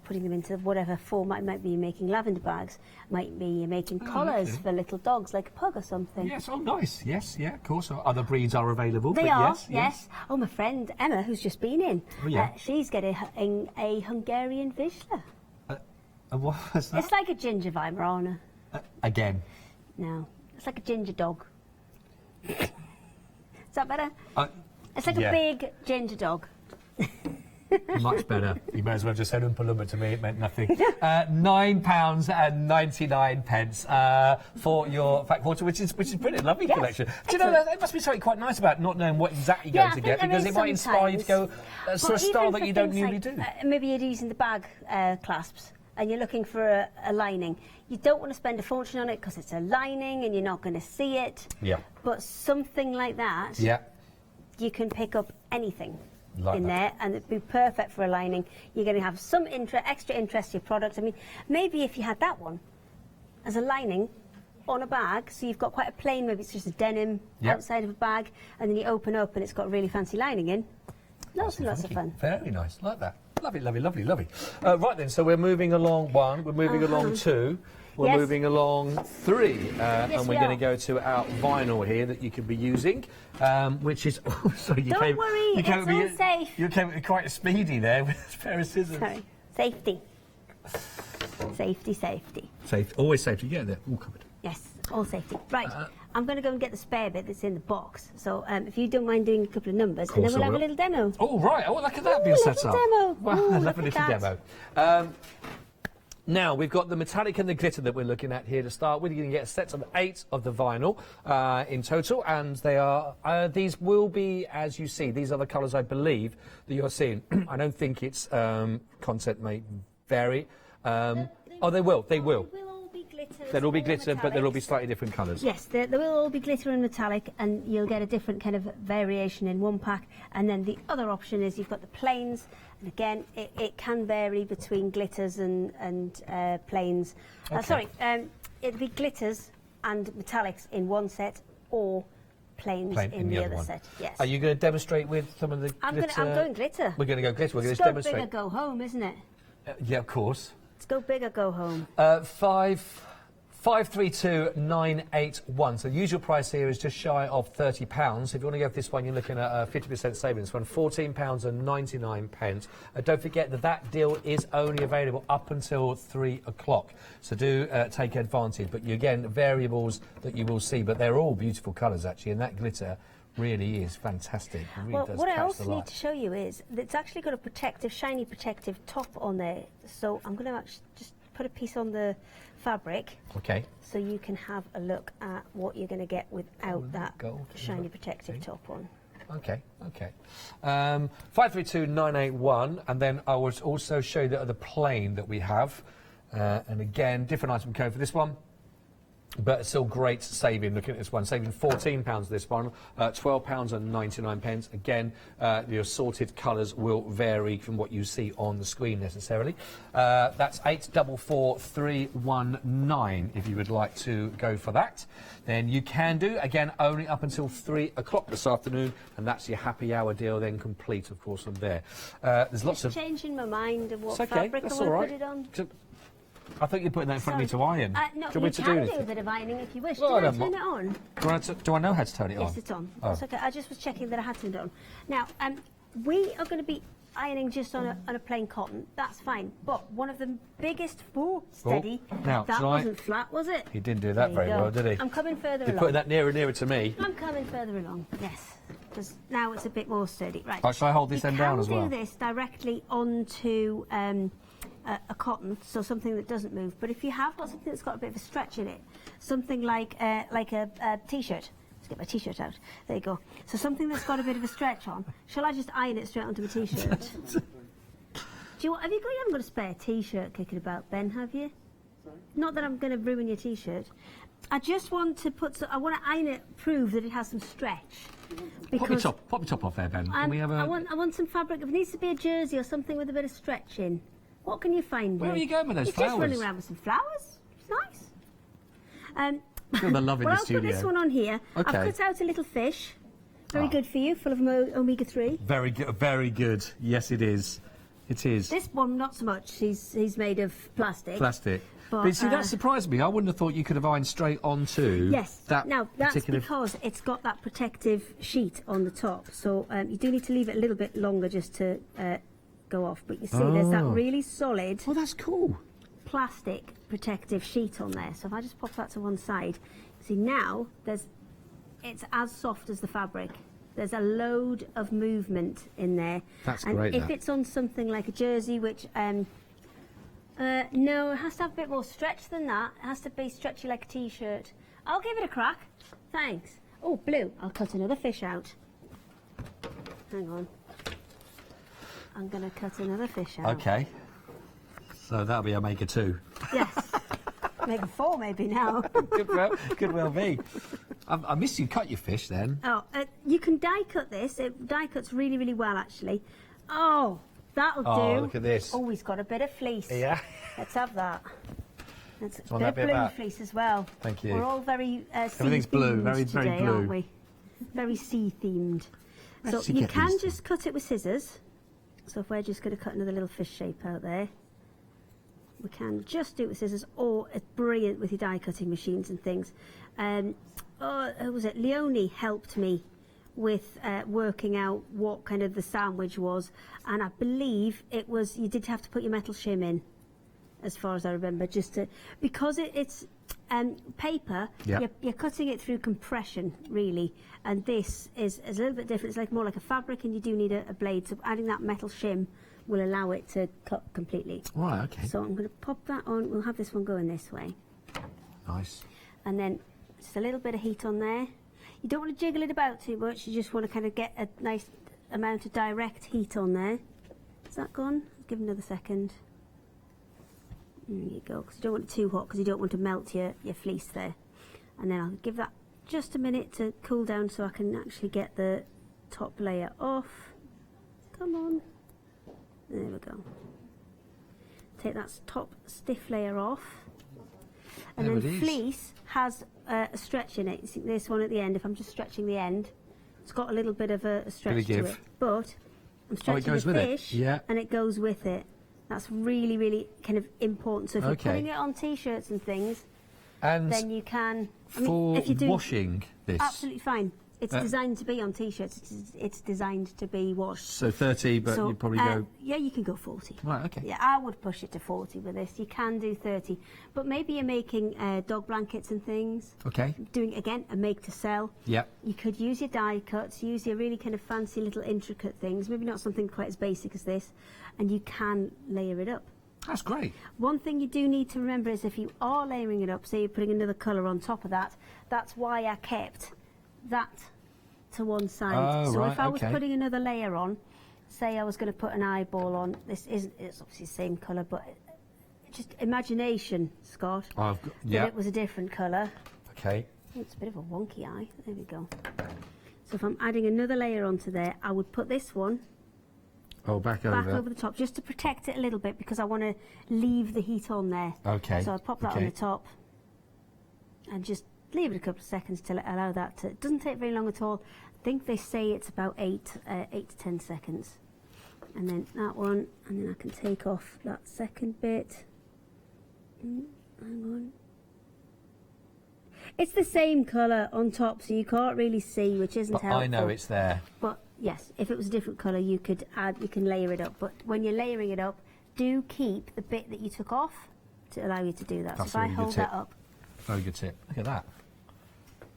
putting them into whatever format. It might be you're making lavender bags, might be you're making collars for little dogs, like a pug or something. Yes, nice. Yes, yeah, of course. Other breeds are available. They are, yes. Oh, my friend Emma, who's just been in, she's getting a Hungarian Vizsla. What was that? It's like a ginger Weimaraner. Again? No, it's like a ginger dog. Is that better? It's like a big ginger dog. Much better. You may as well just said Oompa Loompa to me. It meant nothing. £9.99 for your fat quarter, which is brilliant. Lovely collection. Do you know there must be something quite nice about not knowing what exactly you're going to get, because it might inspire you to go for a style that you don't usually do. Maybe you're using the bag clasps and you're looking for a lining. You don't want to spend a fortune on it because it's a lining and you're not going to see it. Yeah. But something like that, you can pick up anything. Like in that. there, and it'd be perfect for a lining. You're going to have some extra interest to your product. I mean, maybe if you had that one as a lining on a bag, so you've got quite a plain, maybe it's just a denim outside of a bag, and then you open up and it's got a really fancy lining in. Lots and lots of fun. Very nice, like that. Lovely, lovely, lovely, lovely. Right then, so we're moving along 1, we're moving along 2, we're Yes. moving along 3, and we we're going to are. go to our vinyl here that you could be using, which is. Oh, sorry, you Don't came. worry, you it's came all safe. You came quite speedy there with a pair of scissors. Sorry, safety. Safety. Safe, always safe to get there. All covered. Yes, all safety. Right, I'm going to go and get the spare bit that's in the box. So if you don't mind doing a couple of numbers, and then course we'll I have a will. little demo. Oh, right. Oh, look at that Ooh, being set little up. demo. Wow, Ooh, I look love a little at that. demo. Now, we've got the metallic and the glitter that we're looking at here to start with. You're going to get a set of 8 of the vinyl in total, and they are, these will be, as you see, these are the colours I believe that you're seeing. I don't think it's content may vary. Oh, they will. They will all be glitter. They'll all be glitter, but they'll all be metallics. slightly different colours. Yes, they will all be glitter and metallic, and you'll get a different kind of variation in one pack. And then the other option is you've got the plains, and again, it can vary between glitters and plains. Okay. Sorry, it'll be glitters and metallics in one set, or plains in the other one. set. Yes. Are you going to demonstrate with some of the glitter? I'm going glitter. We're going to go glitter. We're going It's to go demonstrate. big or go home, isn't it? Yeah, of course. Let's go big or go home. 532,981. So the usual price here is just shy of £30. If you want to go for this one, you're looking at a 50% savings. One £14.99. Don't forget that deal is only available up until 3 o'clock. So do take advantage. But again, variables that you will see, but they're all beautiful colours actually, and that glitter really is fantastic. It really Well, does what I catch also the need light. to show you is that it's actually got a protective, shiny protective top on there. So I'm going to actually just put a piece on the fabric Okay. so you can have a look at what you're going to get without that gold. shiny protective top on. Okay, okay. 532,981, and then I will also show you the other plane that we have. And again, different item code for this one. But still great saving, looking at this one, saving £14 this one, £12.99. Again, the assorted colours will vary from what you see on the screen necessarily. That's 844319 if you would like to go for that. Then you can do, again, only up until 3 o'clock this afternoon, and that's your happy hour deal then complete, of course, from there. There's lots of... Changing my mind of what It's okay, fabric I that's want all to right. put it on. I thought you'd put that in front of me to iron. No, do you you want me to can do anything? a bit of ironing if you wish. Well, I Did I don't turn mi- it on? Do I know how to turn it on? Yes, it's on. Oh. That's okay. I just was checking that I had turned it on. Now, we are going to be ironing just on a plain cotton. That's fine. But one of the biggest... Oh, steady. Now, that shall I- wasn't flat, was it? He didn't do that There you very go. well, did he? I'm coming further You're along. putting that nearer and nearer to me. I'm coming further along, yes. Because now it's a bit more sturdy. Right. Oh, shall I hold this end down as well? You can do this directly onto a cotton, so something that doesn't move. But if you have got something that's got a bit of a stretch in it, something like a t-shirt. Let's get my t-shirt out. There you go. So something that's got a bit of a stretch on. Shall I just iron it straight onto my t-shirt? You haven't got a spare t-shirt kicking about, Ben, have you? Sorry? Not that I'm going to ruin your t-shirt. I just want to I want to iron it, prove that it has some stretch. Pop your top off there, Ben. Can we have a... I want some fabric. It needs to be a jersey or something with a bit of stretch in. What can you find? Where are you going with those You're flowers? just running around with some flowers. It's nice. I feel the love in Well, the I'll studio. put this one on here. Okay. I've cut out a little fish. Very good for you, full of omega-3. Very good, very good. Yes, it is. It is. This one, not so much. He's made of plastic. Plastic. But, But see, that surprised me. I wouldn't have thought you could have ironed straight onto Yes. that Now, that's particular... because it's got that protective sheet on the top. So you do need to leave it a little bit longer just to go off. But you see, there's that really solid Oh, that's cool. plastic protective sheet on there. So if I just pop that to one side, see now it's as soft as the fabric. There's a load of movement in there. That's and great, if that. it's on something like a jersey, which no, it has to have a bit more stretch than that. It has to be stretchy like a t-shirt. I'll give it a crack. Thanks. Oh, blue. I'll cut another fish out. Hang on. I'm going to cut another fish out. Okay. So that'll be Omega 2. Yes. Maybe 4, maybe now. Could well be. I missed you cut your fish then. Oh, you can die cut this. It die cuts really, really well, actually. Oh, that'll do. Oh, look at this. Oh, he's got a bit of fleece. Yeah. Let's have that. That's a want bit that of bit blue back? fleece as well. Thank you. We're all very Everything's blue, sea-themed very, very today, blue. aren't we? Very sea-themed. So Let's you get can these just cut it with scissors. So if we're just going to cut another little fish shape out there, we can just do it with scissors, or it's brilliant with your die cutting machines and things. Who was it? Leonie helped me with working out what kind of the sandwich was, and I believe it was, you did have to put your metal shim in, as far as I remember, just to, because it's paper, Yep. you're cutting it through compression, really, and this is a little bit different. It's like more like a fabric, and you do need a blade, so adding that metal shim will allow it to cut completely. Right, okay. So I'm going to pop that on. We'll have this one going this way, Nice. and then just a little bit of heat on there. You don't want to jiggle it about too much. You just want to kind of get a nice amount of direct heat on there. Is that gone? Give it another second. There you go, because you don't want it too hot, because you don't want to melt your fleece there. And then I'll give that just a minute to cool down so I can actually get the top layer off. Come on. There we go. Take that top stiff layer off. And There then it is. fleece has a stretch in it. You see this one at the end, if I'm just stretching the end, it's got a little bit of a stretch to give. it. But I'm stretching goes the with it. fish, Yeah. and it goes with it. That's really, really kind of important. So if you're Okay. putting it on t-shirts and things, And then you can. for if you do, washing this, absolutely fine. It's Uh, designed to be on t-shirts. It's designed to be washed. so 30, but So, you'd probably go... Yeah, you can go 40. Right, okay. Yeah, I would push it to 40 with this. You can do 30, but maybe you're making dog blankets and things. Okay. Doing again a make to sell. Yep. You could use your die cuts, use your really kind of fancy little intricate things. Maybe not something quite as basic as this, and you can layer it up. That's great. One thing you do need to remember is if you are layering it up, say you're putting another colour on top of that, that's why I kept that to one side. Oh, so right, if I was okay. putting another layer on, say I was going to put an eyeball on, it's obviously the same colour, but just imagination, Scott, I've got, that yeah. it was a different colour. Okay. Oh, it's a bit of a wonky eye. There we go. So if I'm adding another layer onto there, I would put this one Oh, back back over the top, just to protect it a little bit, because I want to leave the heat on there. Okay. So I pop that on Okay. the top and just leave it a couple of seconds to allow that to. It doesn't take very long at all. I think they say it's about 8 to 10 seconds. And then that one, and then I can take off that second bit. Hang on. It's the same colour on top, so you can't really see, which isn't But helpful. I know it's there. But yes, if it was a different colour, you could add, you can layer it up. But when you're layering it up, do keep the bit that you took off to allow you to do that. That's So a if I really good hold tip. that up, Very good tip. Look at that.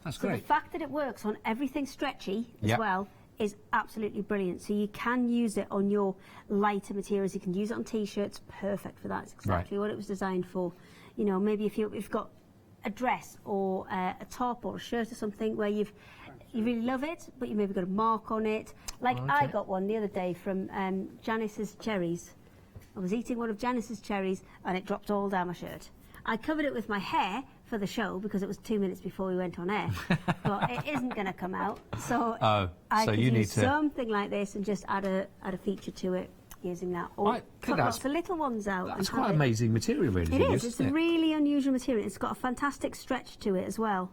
That's so great. the fact that it works on everything stretchy as Yep. well is absolutely brilliant. So you can use it on your lighter materials. You can use it on t-shirts. Perfect for that. It's exactly what it was designed for. You know, maybe if you've got a dress or a top or a shirt or something where you really love it, but you maybe got a mark on it. Like I Okay. got one the other day from Janice's cherries. I was eating one of Janice's cherries and it dropped all down my shirt. I covered it with my hair for the show because it was 2 minutes before we went on air, but it isn't going to come out. So I so could you need use to- something like this and just add a feature to it using that. Or I think cut that's- lots of little ones out. That's and have quite it. amazing material, really. It is. It's isn't a it? really unusual material. It's got a fantastic stretch to it as well.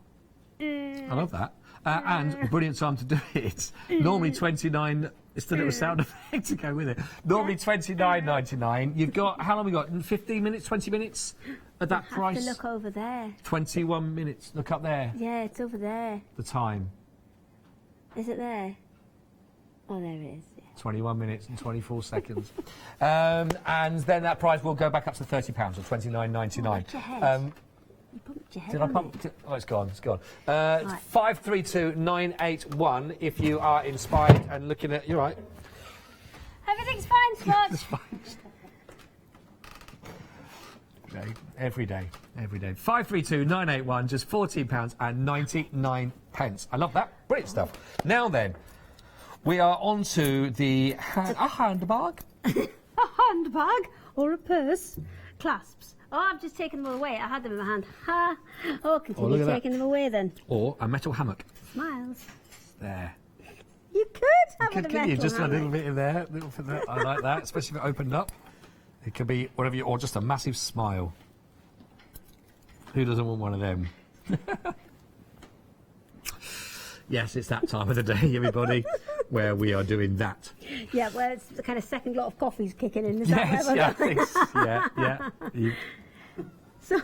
I love that. And a brilliant time to do it. Normally 29. It's the little sound effect to go with it. Normally $29.99. You've got, how long have we got? 15 minutes, 20 minutes at that Have price? to look over there. 21 minutes. Look up there. Yeah, it's over there. The time. Is it there? Oh, there it is. Yeah. 21 minutes and 24 seconds. And then that price will go back up to £30 or $29.99. Watch your head. You bumped your head Did I on pump? it. Oh, it's gone. It's gone. Right. 532981. If you are inspired and looking at, you're right. Everything's fine, Scott. It's fine. Every day. 532981. Just £14.99. I love that. Brilliant stuff. Now then, we are on to the handbag. A handbag or a purse. Clasps. Oh, I've just taken them all away. I had them in my hand. Ha! Oh, continue look at that. taking them away then. Or a metal hammock. Smiles. There. You could have Could a you metal just a little hammock. bit in there? Little bit there. I like that, especially if it opened up. It could be whatever you, or just a massive smile. Who doesn't want one of them? Yes, it's that time of the day, everybody, where we are doing that. Yeah, well, it's the kind of second lot of coffee's kicking in. Is Yes, that yeah, where we're going? yeah. So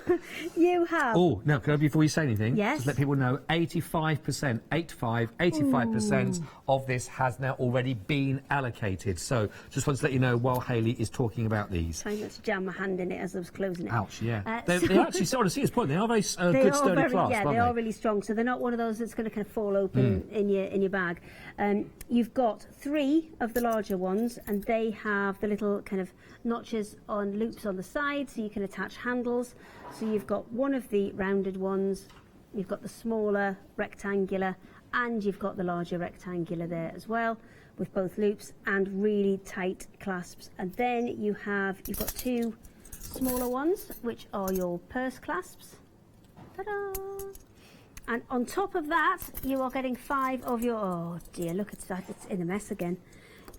you have. Oh, now, can I, before you say anything, Yes. just let people know 85%, 85% of this has now already been allocated. So just wanted to let you know while Hayley is talking about these. Trying not to jam my hand in it as I was closing it. Ouch, yeah. So- They actually, so on a serious point, they are very They good are sturdy very, clasps, yeah, aren't they are really strong. So they're not one of those that's going to kind of fall open in your bag. You've got 3 of the larger ones, and they have the little kind of notches on loops on the side, so you can attach handles. So you've got one of the rounded ones, you've got the smaller rectangular, and you've got the larger rectangular there as well, with both loops and really tight clasps. And then you've got 2 smaller ones, which are your purse clasps. Ta-da! And on top of that, you are getting 5 of your, oh dear, look at that, it's in a mess again.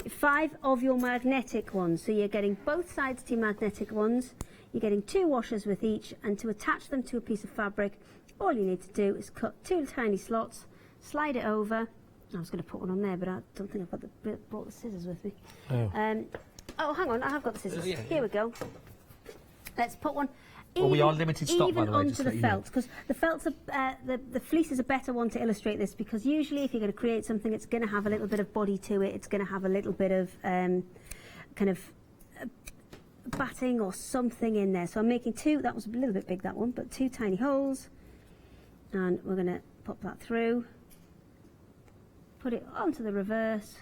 5 of your magnetic ones. So you're getting both sides to your magnetic ones. You're getting 2 washers with each, and to attach them to a piece of fabric, all you need to do is cut 2 tiny slots, slide it over. I was going to put one on there, but I don't think I've brought the scissors with me. Oh, hang on, I have got the scissors. Yeah, Here we go. Let's put one. Well, we are limited stock, by even the way, onto just to the let you know. felt, because the felts are the fleece is a better one to illustrate this, because usually if you're going to create something, it's going to have a little bit of body to it. It's going to have a little bit of kind of batting or something in there. So I'm making 2. That was a little bit big, that one, but 2 tiny holes, and we're going to pop that through. Put it onto the reverse.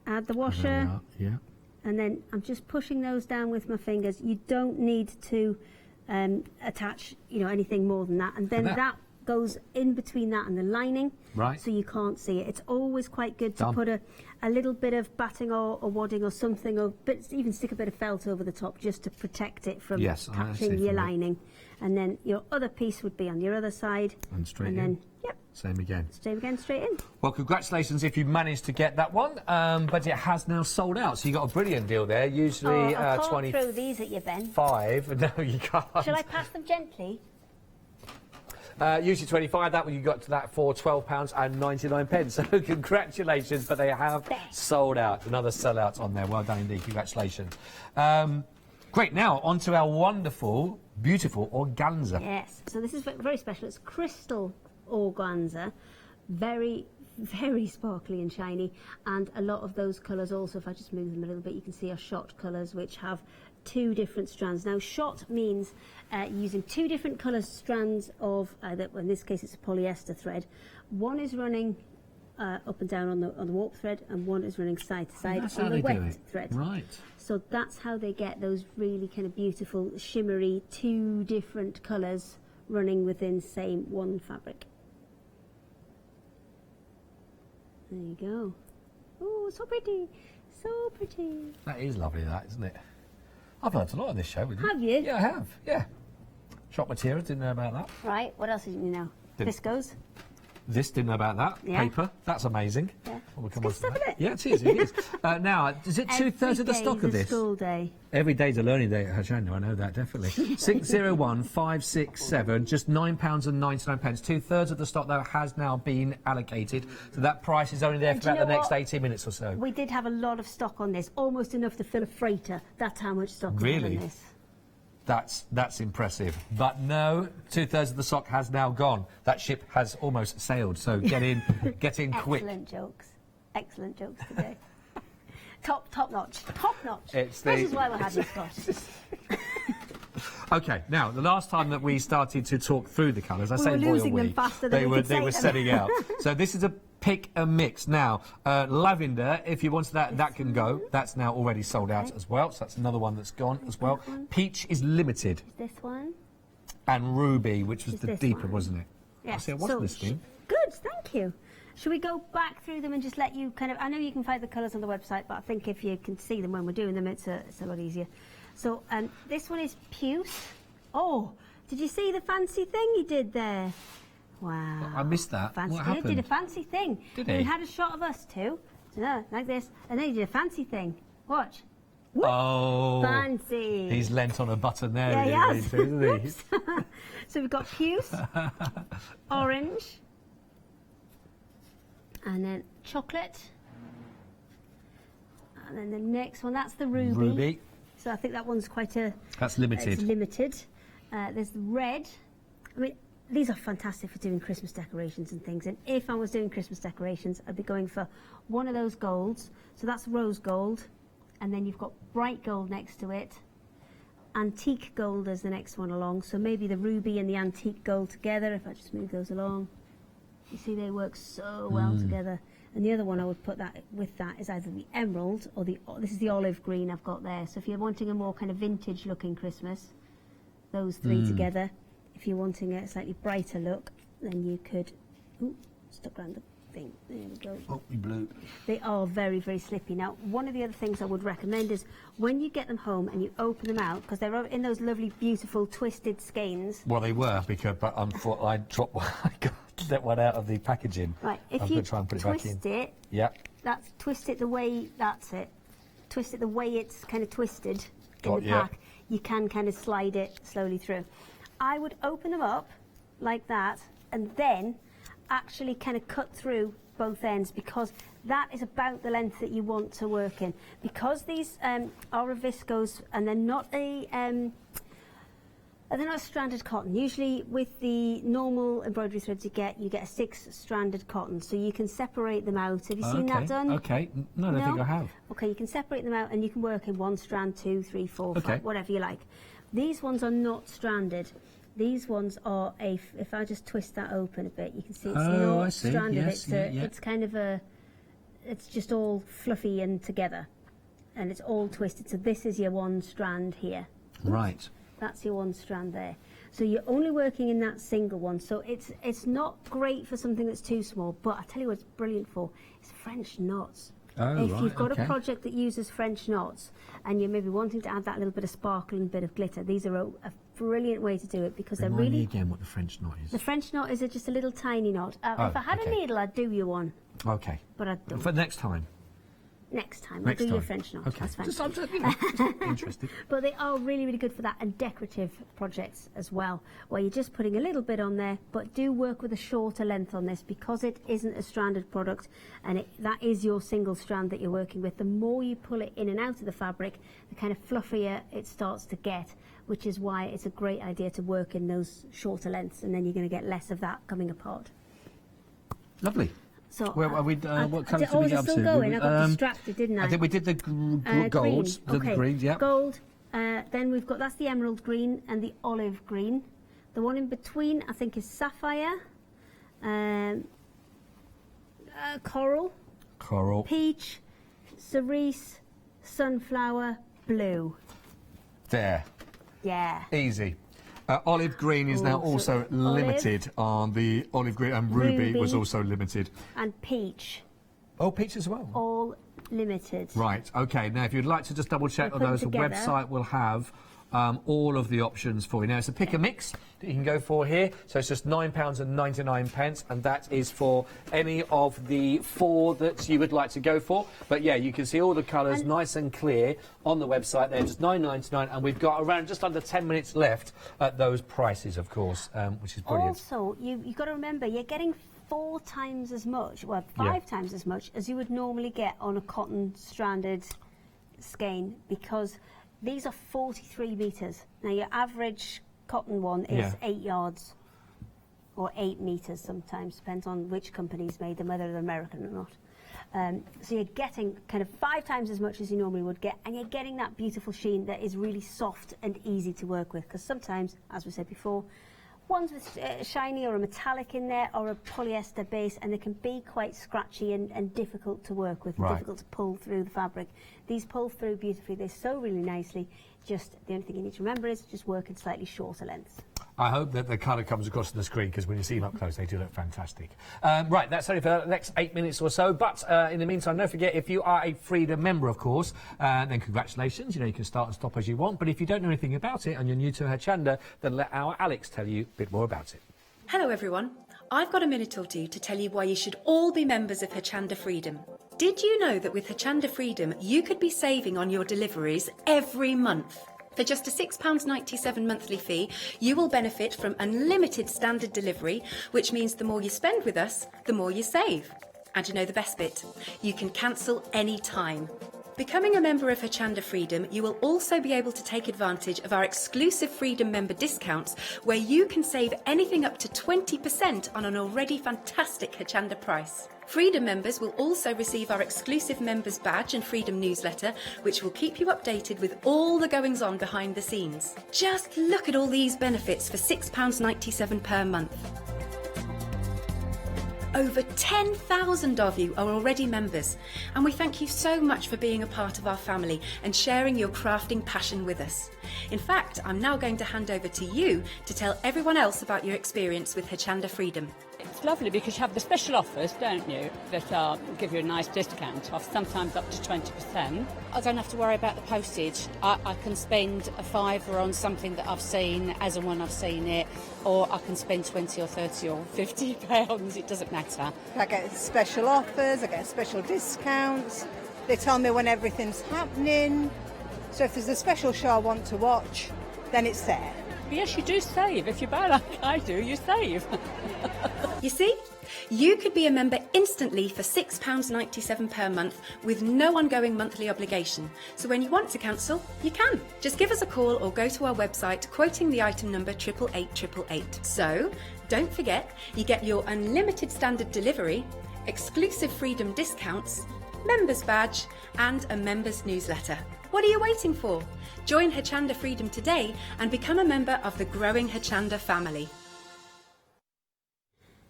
Add the washer. Yeah. And then I'm just pushing those down with my fingers. You don't need to attach, anything more than that. And then that goes in between that and the lining, Right. so you can't see it. It's always quite good to Done. put a little bit of batting or wadding or something, or even stick a bit of felt over the top just to protect it from Yes, I see catching from your that. lining. And then your other piece would be on your other side. And straight and in. then, yep, Same again. stay again, straight in. Well, congratulations if you managed to get that one, but it has now sold out. So you got a brilliant deal there. Usually I can't 25. throw these at you, Ben. No, you can't. Shall I pass them gently? Usually 25. That one you got to that for £12.99. So congratulations, but they have sold out. Another sellout on there. Well done indeed. Congratulations. Great. Now on to our wonderful, beautiful organza. Yes, so this is very special. It's crystal organza, very, very sparkly and shiny, and a lot of those colours also, if I just move them a little bit, you can see are shot colours, which have 2 different strands. Now, shot means using 2 different colour strands of, in this case it's a polyester thread. One is running up and down on the warp thread, and one is running side to side That's on how the they wet do it. thread. Right. So that's how they get those really kind of beautiful, shimmery, 2 different colours running within same one fabric. There you go. Oh, so pretty, so pretty. That is lovely, that, isn't it? I've learnt a lot on this show. Have you? Yeah, I have. Yeah. Shop materials, didn't know about that. Right, what else didn't you know? Didn't- Viscose. This, didn't know about that. Yeah. Paper, that's amazing. Yeah. We'll It's come good on to stuff, that. isn't it? Yeah, it is, it is. Now, is it 2/3 of the stock of Every day is a this? school day. Every day's a learning day at Hochanda, I know that, definitely. 601567, just £9.99. 2/3 of the stock, though, has now been allocated. So that price is only there for And do you about the know next what? 18 minutes or so. We did have a lot of stock on this, almost enough to fill a freighter. That's how much stock we had Really? on this. That's impressive. But no, 2/3 of the stock has now gone. That ship has almost sailed, so get in quick. Excellent jokes today. top notch. It's This the- is why we're having Scott. Okay, now the last time that we started to talk through the colours, I We say were boy or losing them we, faster than we could they say were them. setting out. So this is a pick and mix. Now, lavender, if you wanted that can go. That's now already sold out as well. So that's another one that's gone as well. Peach is limited, Is this one? and ruby, which was Is the this deeper, one? wasn't it? Yes. I see. I was listening. Good, thank you. Should we go back through them and just let you kind of... I know you can find the colours on the website, but I think if you can see them when we're doing them, it's a lot easier. So this one is puce. Oh, did you see the fancy thing he did there? Wow. I missed that. Fancy. What He happened? did a fancy thing. Did he? He had a shot of us too, so, like this, and then he did a fancy thing. Watch. Oh. Fancy. He's leant on a button there, Yeah, he really, has. isn't he? So we've got puce, orange, and then chocolate. And then the next one, that's the ruby. Ruby. So I think that one's quite a... That's limited. It's limited. There's the red. I mean, these are fantastic for doing Christmas decorations and things. And if I was doing Christmas decorations, I'd be going for one of those golds. So that's rose gold. And then you've got bright gold next to it. Antique gold is the next one along. So maybe the ruby and the antique gold together, if I just move those along. You see they work so well together. And the other one I would put that with that is either the emerald or this is the olive green I've got there. So if you're wanting a more kind of vintage looking Christmas, those three together. If you're wanting a slightly brighter look, then you could... Ooh, stuck around the thing. There we go. Oh, we blew. They are very, very slippy. Now, one of the other things I would recommend is when you get them home and you open them out, because they're in those lovely, beautiful, twisted skeins. Well, they were, because but I dropped one. I got that one out of the packaging. Right, if I'm you going to try and put it back in. twist it, Yeah. twist it the way, that's it. Twist it the way it's kind of twisted in Got the ya. pack. You can kind of slide it slowly through. I would open them up like that and then actually kind of cut through both ends, because that is about the length that you want to work in. Because these are a viscose and they're not a stranded cotton. Usually with the normal embroidery threads you get a 6-stranded cotton, so you can separate them out. Have you seen that done? Okay. No, I don't think I have. Okay, you can separate them out and you can work in 1 strand, 2, 3, 4, 5, Okay. whatever you like. These ones are not stranded. These ones are if I just twist that open a bit, you can see it's Oh, I not see. stranded. Yes, It's kind of it's just all fluffy and together, and it's all twisted. So this is your 1 strand here. Right. That's your 1 strand there. So you're only working in that single one. So it's not great for something that's too small, but I tell you what it's brilliant for, is French knots. Oh, If right, you've got okay. a project that uses French knots and you're maybe wanting to add that little bit of sparkle and bit of glitter, these are a brilliant way to do it, because Remind they're me really... again what the French knot is. The French knot is just a little tiny knot. Oh, if I had okay. a needle, I'd do you one, Okay. but I don't. For next time. Next time, Next I'll do time. your French knot. Okay. That's fine. Just, I'm just, interested. But they are really, really good for that, and decorative projects as well, where you're just putting a little bit on there, but do work with a shorter length on this, because it isn't a stranded product, and that is your single strand that you're working with. The more you pull it in and out of the fabric, the kind of fluffier it starts to get, which is why it's a great idea to work in those shorter lengths, and then you're going to get less of that coming apart. Lovely. So Where are we? What colours did oh, we is get it up still to? going? I got distracted, didn't I? I think we did the golds, green. the green, yeah. Gold. Then we've got, that's the emerald green and the olive green. The one in between, I think, is sapphire, coral, Coral. peach, cerise, sunflower, blue. There. Yeah. Easy. Olive green is now so also limited on the olive green, and ruby was Ruby. also limited. And peach, Oh, peach as well. all limited. Right, okay. Now, if you'd like to just double check We'll on put those, the them together. website will have all of the options for you. Now, it's a pick a mix that you can go for here. So it's just £9.99, and that is for any of the 4 that you would like to go for. But yeah, you can see all the colours nice and clear on the website there, just £9.99, and we've got around just under 10 minutes left at those prices, of course, which is brilliant. Also, you've got to remember, you're getting 4 times as much, well, Yeah. 5 times as much as you would normally get on a cotton stranded skein, because these are 43 metres. Now, your average cotton one is Yeah. 8 yards or 8 metres sometimes, depends on which company's made them, whether they're American or not. So you're getting kind of 5 times as much as you normally would get, and you're getting that beautiful sheen that is really soft and easy to work with, because sometimes, as we said before, ones with shiny or a metallic in there or a polyester base, and they can be quite scratchy and difficult to work with, Right. difficult to pull through the fabric. These pull through beautifully, they sew really nicely. Just the only thing you need to remember is just work in slightly shorter lengths. I hope that the colour comes across on the screen, because when you see them up close, they do look fantastic. Right, that's only for the next 8 minutes or so. But in the meantime, don't forget, if you are a Freedom member, of course, then congratulations. You know, you can start and stop as you want. But if you don't know anything about it and you're new to Hochanda, then let our Alex tell you a bit more about it. Hello everyone. I've got a minute or two to tell you why you should all be members of Hochanda Freedom. Did you know that with Hochanda Freedom, you could be saving on your deliveries every month? For just a £6.97 monthly fee, you will benefit from unlimited standard delivery, which means the more you spend with us, the more you save. And you know the best bit? You can cancel any time. Becoming a member of Hochanda Freedom, you will also be able to take advantage of our exclusive Freedom member discounts, where you can save anything up to 20% on an already fantastic Hochanda price. Freedom members will also receive our exclusive members badge and Freedom newsletter, which will keep you updated with all the goings-on behind the scenes. Just look at all these benefits for £6.97 per month. Over 10,000 of you are already members, and we thank you so much for being a part of our family and sharing your crafting passion with us. In fact, I'm now going to hand over to you to tell everyone else about your experience with Hochanda Freedom. It's lovely because you have the special offers, don't you, that give you a nice discount off, sometimes up to 20%. I don't have to worry about the postage. I can spend a £5 on something that I've seen as and when I've seen it, or I can spend 20 or 30 or 50 pounds, it doesn't matter. I get special offers, I get special discounts, they tell me when everything's happening, so if there's a special show I want to watch, then it's there. Yes, you do save. If you buy like I do, you save. You see? You could be a member instantly for £6.97 per month with no ongoing monthly obligation. So when you want to cancel, you can. Just give us a call or go to our website quoting the item number 88888. So don't forget, you get your unlimited standard delivery, exclusive Freedom discounts, members badge and a members newsletter. What are you waiting for? Join Hochanda Freedom today and become a member of the growing Hochanda family.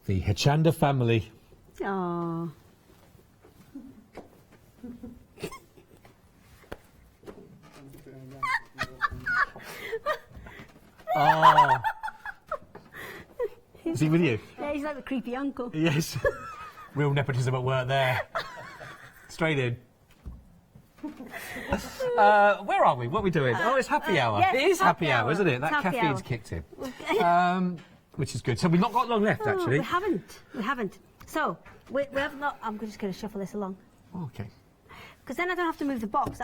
The Hochanda family. Aww. Oh. Is he with you? Yeah, he's like the creepy uncle. Yes. Real nepotism at work there. Straight in. Where are we? What are we doing? Oh, it's happy hour. Yes, it is happy hour, isn't it? It's That happy caffeine's hour. kicked in. Which is good. So we've not got long left, actually. We haven't. So, we have not... I'm just going to shuffle this along. Oh, okay. Because then I don't have to move the box.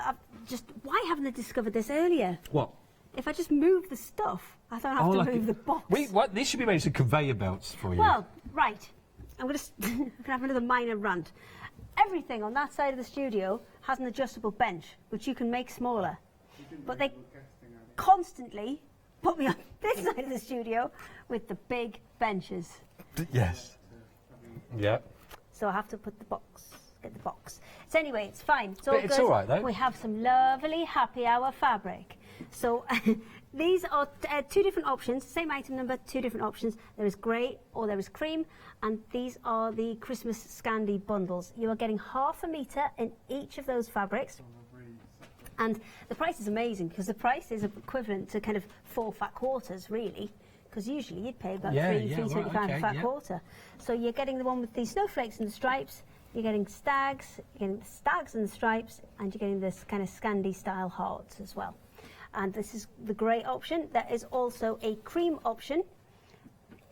Why haven't I discovered this earlier? What? If I just move the stuff, I don't have to move the box. These should be made some conveyor belts for you. Well, right. I'm going to have another minor rant. Everything on that side of the studio has an adjustable bench, which you can make smaller. But they constantly put me on this side of the studio with the big benches. Yes. Yeah. So I have to get the box. So anyway, it's fine. It's all But good. it's all right, though. We have some lovely happy hour fabric. So these are two different options, same item number, two different options. There is grey or there is cream, and these are the Christmas Scandi bundles. You are getting ½ a metre in each of those fabrics. And the price is amazing because the price is equivalent to kind of 4 fat quarters, really. Because usually you'd pay about £3.25 a fat quarter. So you're getting the one with the snowflakes and the stripes, you're getting stags, you're getting the stags and the stripes, and you're getting this kind of Scandi style hearts as well. And this is the grey option. There is also a cream option.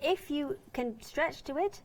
If you can stretch to it,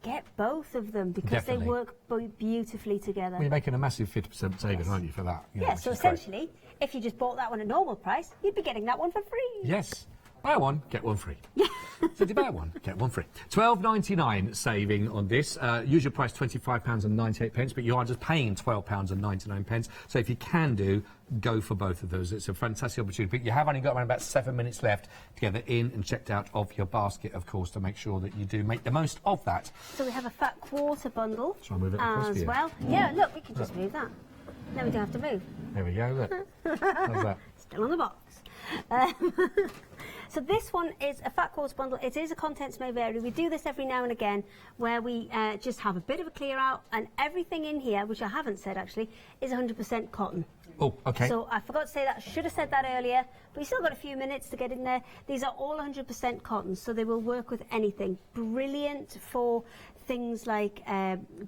get both of them because Definitely. they work beautifully together. Well, you're making a massive 50% saving, aren't you, for that? Yeah, so essentially, if you just bought that one at normal price, you'd be getting that one for free. Yes. Buy one, get one free. So if you buy one, get one free. £12.99 saving on this. Usual price £25.98, but you are just paying £12.99. So if you can do, go for both of those. It's a fantastic opportunity. But you have only got around about 7 minutes left to get that in and checked out of your basket, of course, to make sure that you do make the most of that. So we have a fat quarter bundle Shall I move it across as to you? well. Yeah, look, we can just move that. Then we don't have to move. There we go, look. How's that? Still on the box. So this one is a fat quartz bundle. It is a contents may vary. We do this every now and again where we just have a bit of a clear out, and everything in here, which I haven't said actually, is 100% cotton. Oh, okay. So I forgot to say that. Should have said that earlier, but you still got a few minutes to get in there. These are all 100% cotton, so they will work with anything. Brilliant for things like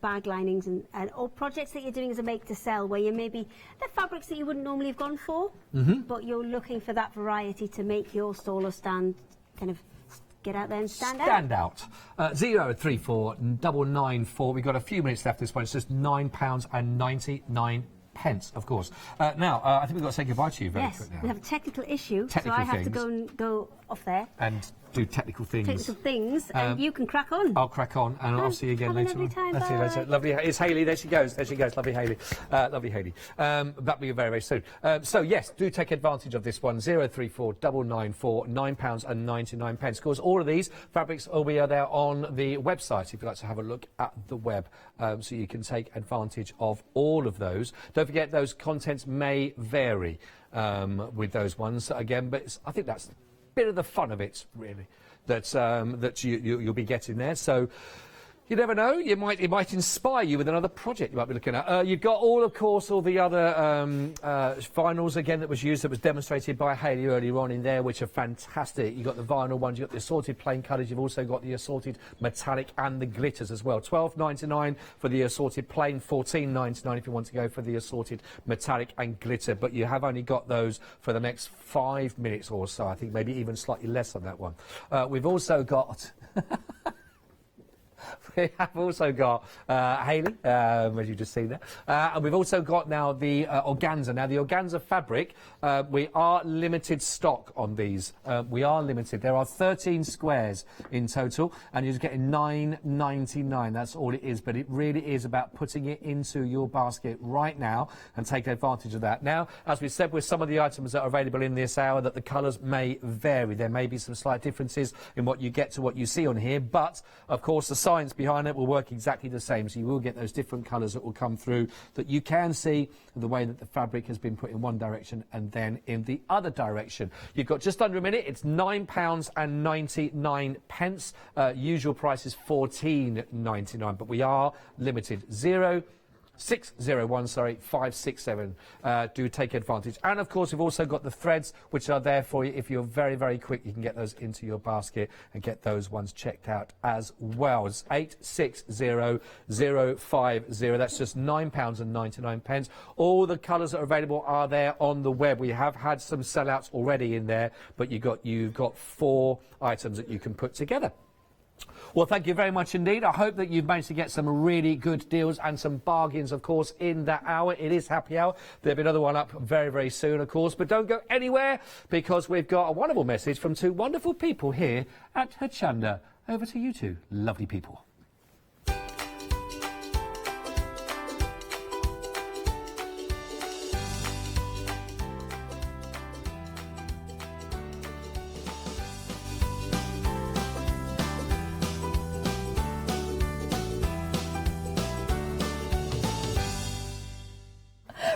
bag linings and or projects that you're doing as a make to sell, where you maybe they're fabrics that you wouldn't normally have gone for, but you're looking for that variety to make your stall or stand kind of get out there and stand out. 034 994. We've got a few minutes left this point. It's just £9.99. Of course. Now, I think we've got to say goodbye to you very quickly. Yes, we have a technical issue, Technical so I have to things. go off there. And do technical things. And you can crack on. I'll crack on, and I'll see you again Have a later lovely on. time, I'll see you bye. later. Lovely. It's Hayley. There she goes. There she goes. Lovely Hayley. Lovely Hayley. That'll be very, very soon. So yes, do take advantage of this one. 034 994 £9.99. Of course, all of these fabrics will be there on the website if you'd like to have a look at the web, so you can take advantage of all of those. Don't forget, those contents may vary with those ones again, but I think that's a bit of the fun of it, really, that you'll be getting there. So you never know, it might inspire you with another project you might be looking at. You've got of course, all the other vinyls again that was used, that was demonstrated by Hayley earlier on in there, which are fantastic. You've got the vinyl ones, you've got the assorted plain colours, you've also got the assorted metallic and the glitters as well. $12.99 for the assorted plain, $14.99 if you want to go for the assorted metallic and glitter. But you have only got those for the next 5 minutes or so, I think, maybe even slightly less on that one. We've also got... We have also got Hayley, as you've just seen there. And we've also got now the Organza. Now, the Organza fabric, we are limited stock on these. We are limited. There are 13 squares in total, and you're just getting $9.99. That's all it is. But it really is about putting it into your basket right now and taking advantage of that. Now, as we said, with some of the items that are available in this hour, that the colours may vary. There may be some slight differences in what you get to what you see on here. But, of course, the science behind it will work exactly the same, so you will get those different colours that will come through, that you can see the way that the fabric has been put in one direction and then in the other direction. You've got just under a minute. It's £9.99. Usual price is $14.99, but we are limited. 567. Do take advantage. And of course, we've also got the threads, which are there for you. If you're very, very quick, you can get those into your basket and get those ones checked out as well. It's 860050. That's just £9.99. All the colours that are available are there on the web. We have had some sellouts already in there, but you've got 4 items that you can put together. Well, thank you very much indeed. I hope that you've managed to get some really good deals and some bargains, of course, in that hour. It is happy hour. There'll be another one up very, very soon, of course. But don't go anywhere, because we've got a wonderful message from 2 wonderful people here at Hochanda. Over to you 2 lovely people.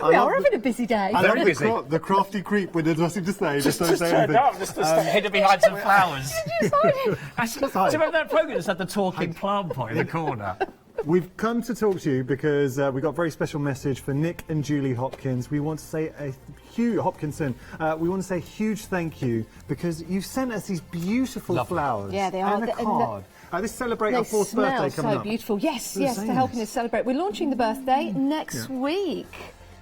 We are having a busy day. I Very love busy. the crafty creep with nothing to say. Just don't say turned anything. up, just hidden behind some flowers. Do you hide. remember that programme that had the talking plant pot in the corner? We've come to talk to you because we got a very special message for Nick and Julie Hopkins. We want to say a huge Hopkinson. We want to say a huge thank you, because you've sent us these beautiful Lovely. flowers. Yeah, they are. And a card. This celebrate our They 4th smell birthday coming so up. beautiful. Yes, You're yes, saying they're helping this. us celebrate. We're launching the birthday next week.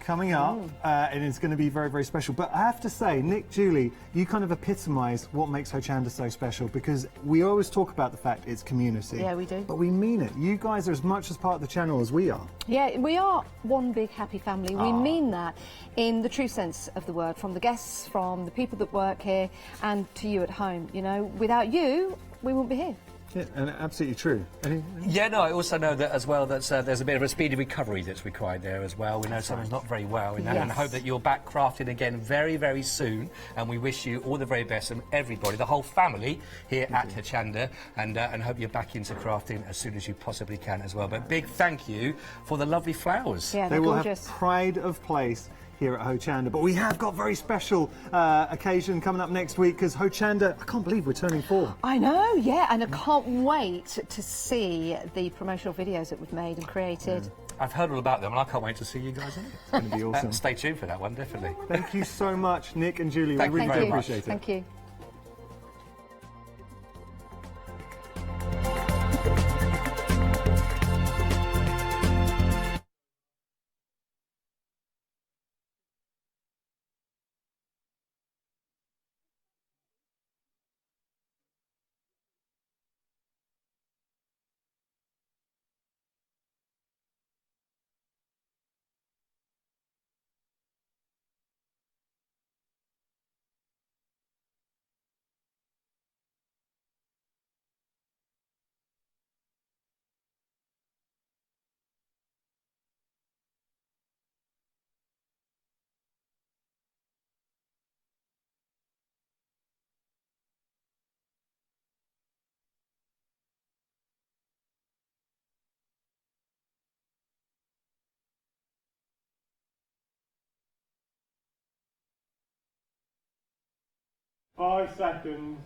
Coming up, and it's going to be very, very special. But I have to say, Nick, Julie, you kind of epitomise what makes Hochanda so special, because we always talk about the fact it's community. Yeah, we do. But we mean it. You guys are as much as part of the channel as we are. Yeah, we are one big happy family. We mean that in the true sense of the word, from the guests, from the people that work here, and to you at home. You know, without you, we wouldn't be here. Yeah, and absolutely true. Yeah, no, I also know that as well that there's a bit of a speedy recovery that's required there as well. We know someone's not very well, and I hope that you're back crafting again very, very soon. And we wish you all the very best, and everybody, the whole family here at Hochanda, and hope you're back into crafting as soon as you possibly can as well. But big thank you for the lovely flowers. Yeah, They they're will gorgeous. have pride of place here at Hochanda. But we have got very special occasion coming up next week because Hochanda, I can't believe we're turning 4. I know, yeah, and I can't wait to see the promotional videos that we've made and created. I've heard all about them and I can't wait to see you guys in it. It's going to be awesome. Stay tuned for that one, definitely. Thank you so much, Nick and Julie. Thank we you really very do much. appreciate it. Thank you. Five seconds.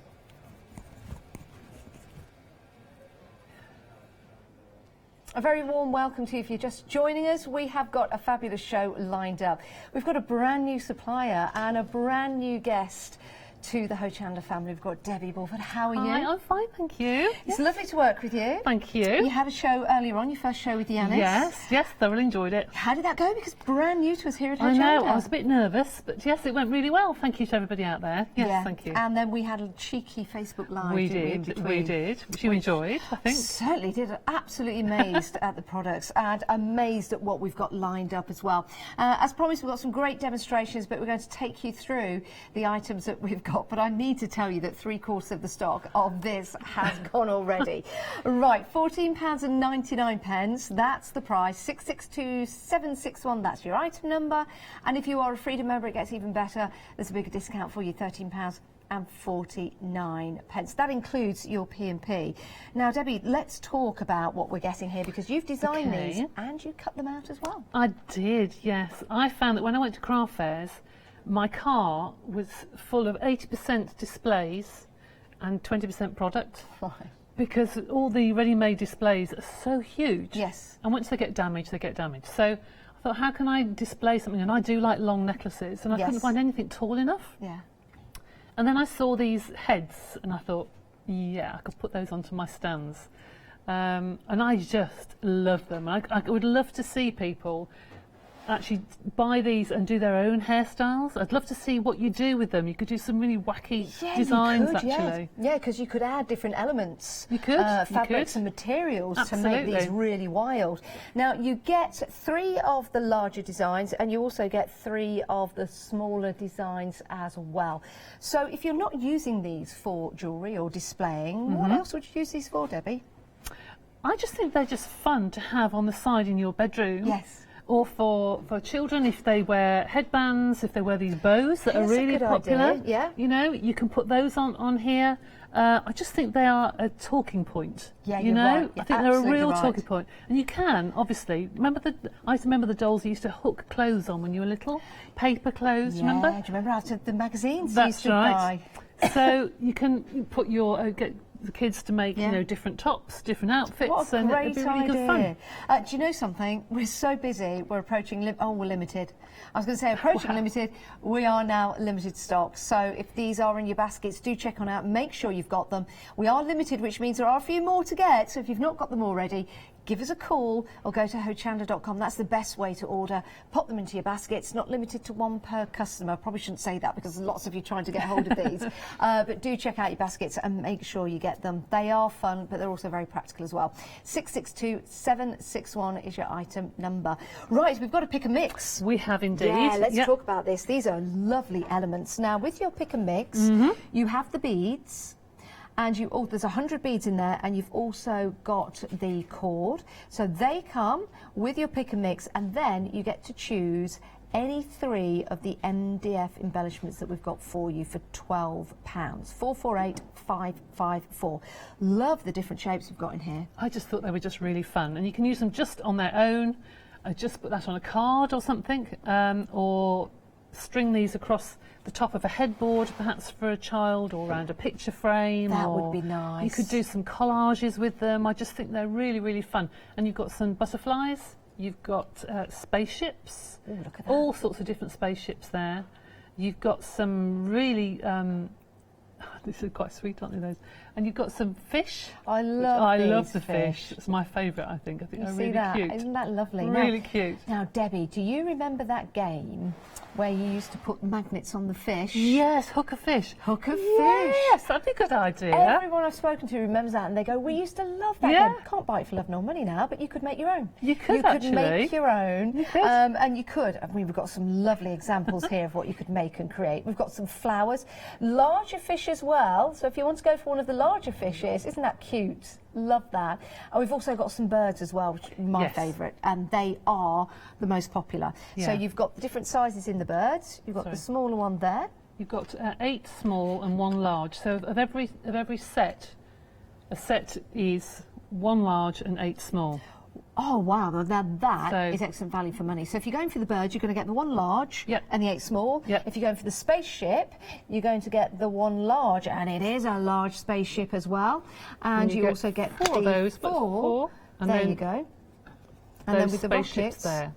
A very warm welcome to you if you're just joining us. We have got a fabulous show lined up. We've got a brand new supplier and a brand new guest to the Hochanda family. We've got Debbie Bulford. How are you? Hi, I'm fine, thank you. It's lovely to work with you. Thank you. You had a show earlier on, your first show with Yanis. Yes, thoroughly enjoyed it. How did that go? Because brand new to us here at Hochanda. I know, I was a bit nervous, but yes, it went really well. Thank you to everybody out there. Yes, Yeah. thank you. And then we had a cheeky Facebook Live. We didn't did, in we between? did. Which you enjoyed, I think. Certainly did. Absolutely amazed at the products and amazed at what we've got lined up as well. As promised, we've got some great demonstrations, but we're going to take you through the items that we've got. But I need to tell you that 3/4 of the stock of this has gone already. Right, £14.99. That's the price. 662761. That's your item number. And if you are a Freedom member, it gets even better. There's a bigger discount for you. £13.49. That includes your P&P. Now, Debbie, let's talk about what we're getting here because you've designed these and you cut them out as well. I did, yes. I found that when I went to craft fairs, my car was full of 80% displays and 20% product. Right. Because all the ready-made displays are so huge. Yes. And once they get damaged, they get damaged. So I thought, how can I display something? And I do like long necklaces, and I couldn't find anything tall enough. Yeah. And then I saw these heads, and I thought, yeah, I could put those onto my stands. And I just love them. I would love to see people actually buy these and do their own hairstyles. I'd love to see what you do with them. You could do some really wacky designs, actually. Yeah, because you could add different elements, you could, fabrics and materials to make these really wild. Now, you get 3 of the larger designs and you also get 3 of the smaller designs as well. So if you're not using these for jewellery or displaying, what else would you use these for, Debbie? I just think they're just fun to have on the side in your bedroom. Yes. Or for children, if they wear headbands, if they wear these bows that are really popular. Idea. Yeah. You know, you can put those on here. I just think they are a talking point. Yeah, you know, right. I think they're a real talking point. And you can, obviously, I used to remember the dolls you used to hook clothes on when you were little, paper clothes. Remember? Do you remember out of the magazines? That's right. Buy? So you can put your get the kids to make you know different tops, different outfits, what a and great it'd be really good fun. Do you know something? We're so busy. We're approaching. We're limited. I was going to say approaching limited. We are now limited stock. So if these are in your baskets, do check on out. Make sure you've got them. We are limited, which means there are a few more to get. So if you've not got them already, give us a call or go to hochanda.com. That's the best way to order. Pop them into your basket. It's not limited to 1 per customer. Probably shouldn't say that because there's lots of you trying to get hold of these. But do check out your baskets and make sure you get them. They are fun, but they're also very practical as well. 662761 is your item number. Right, we've got to pick a mix. We have indeed. Yeah, let's talk about this. These are lovely elements. Now, with your pick and mix, you have the beads. And there's 100 beads in there, and you've also got the cord. So they come with your pick and mix, and then you get to choose any 3 of the MDF embellishments that we've got for you for £12. 448554. Love the different shapes we've got in here. I just thought they were just really fun, and you can use them just on their own. just put that on a card or something, or string these across the top of a headboard, perhaps for a child, or around a picture frame. That or would be nice. You could do some collages with them. I just think they're really, really fun. And you've got some butterflies. You've got spaceships. Ooh, look at that. All sorts of different spaceships there. You've got some really. These are quite sweet, aren't they? Those, and you've got some fish. I love the fish. It's my favourite. I think You they're see really that? cute. Isn't that lovely? Really cute. Now, Debbie, do you remember that game where you used to put magnets on the fish? Yes, hook a fish. Hook a fish. Yes, that'd be a good idea. Everyone I've spoken to remembers that, and they go, "We used to love that Yeah. game. Can't buy it for love nor money now, but you could make your own. You could You actually. could make your own, You could. and you could. I mean, we've got some lovely examples here of what you could make and create. We've got some flowers, larger fish as well. So if you want to go for one of the larger fishes, isn't that cute? Love that. And we've also got some birds as well, which are my Yes. favourite, and they are the most popular. So Yeah. you've got different sizes in the birds. You've got the smaller one there. You've got 8 small and 1 large. So of every set, a set is 1 large and 8 small. Oh wow, now that So- is excellent value for money. So if you're going for the birds, you're going to get the 1 large Yep. and the 8 small. Yep. If you're going for the spaceship, you're going to get the 1 large, and it is a large spaceship as well. And you get also get 4 of the those, but 4, and there then you go. And then those with the spaceships rockets there.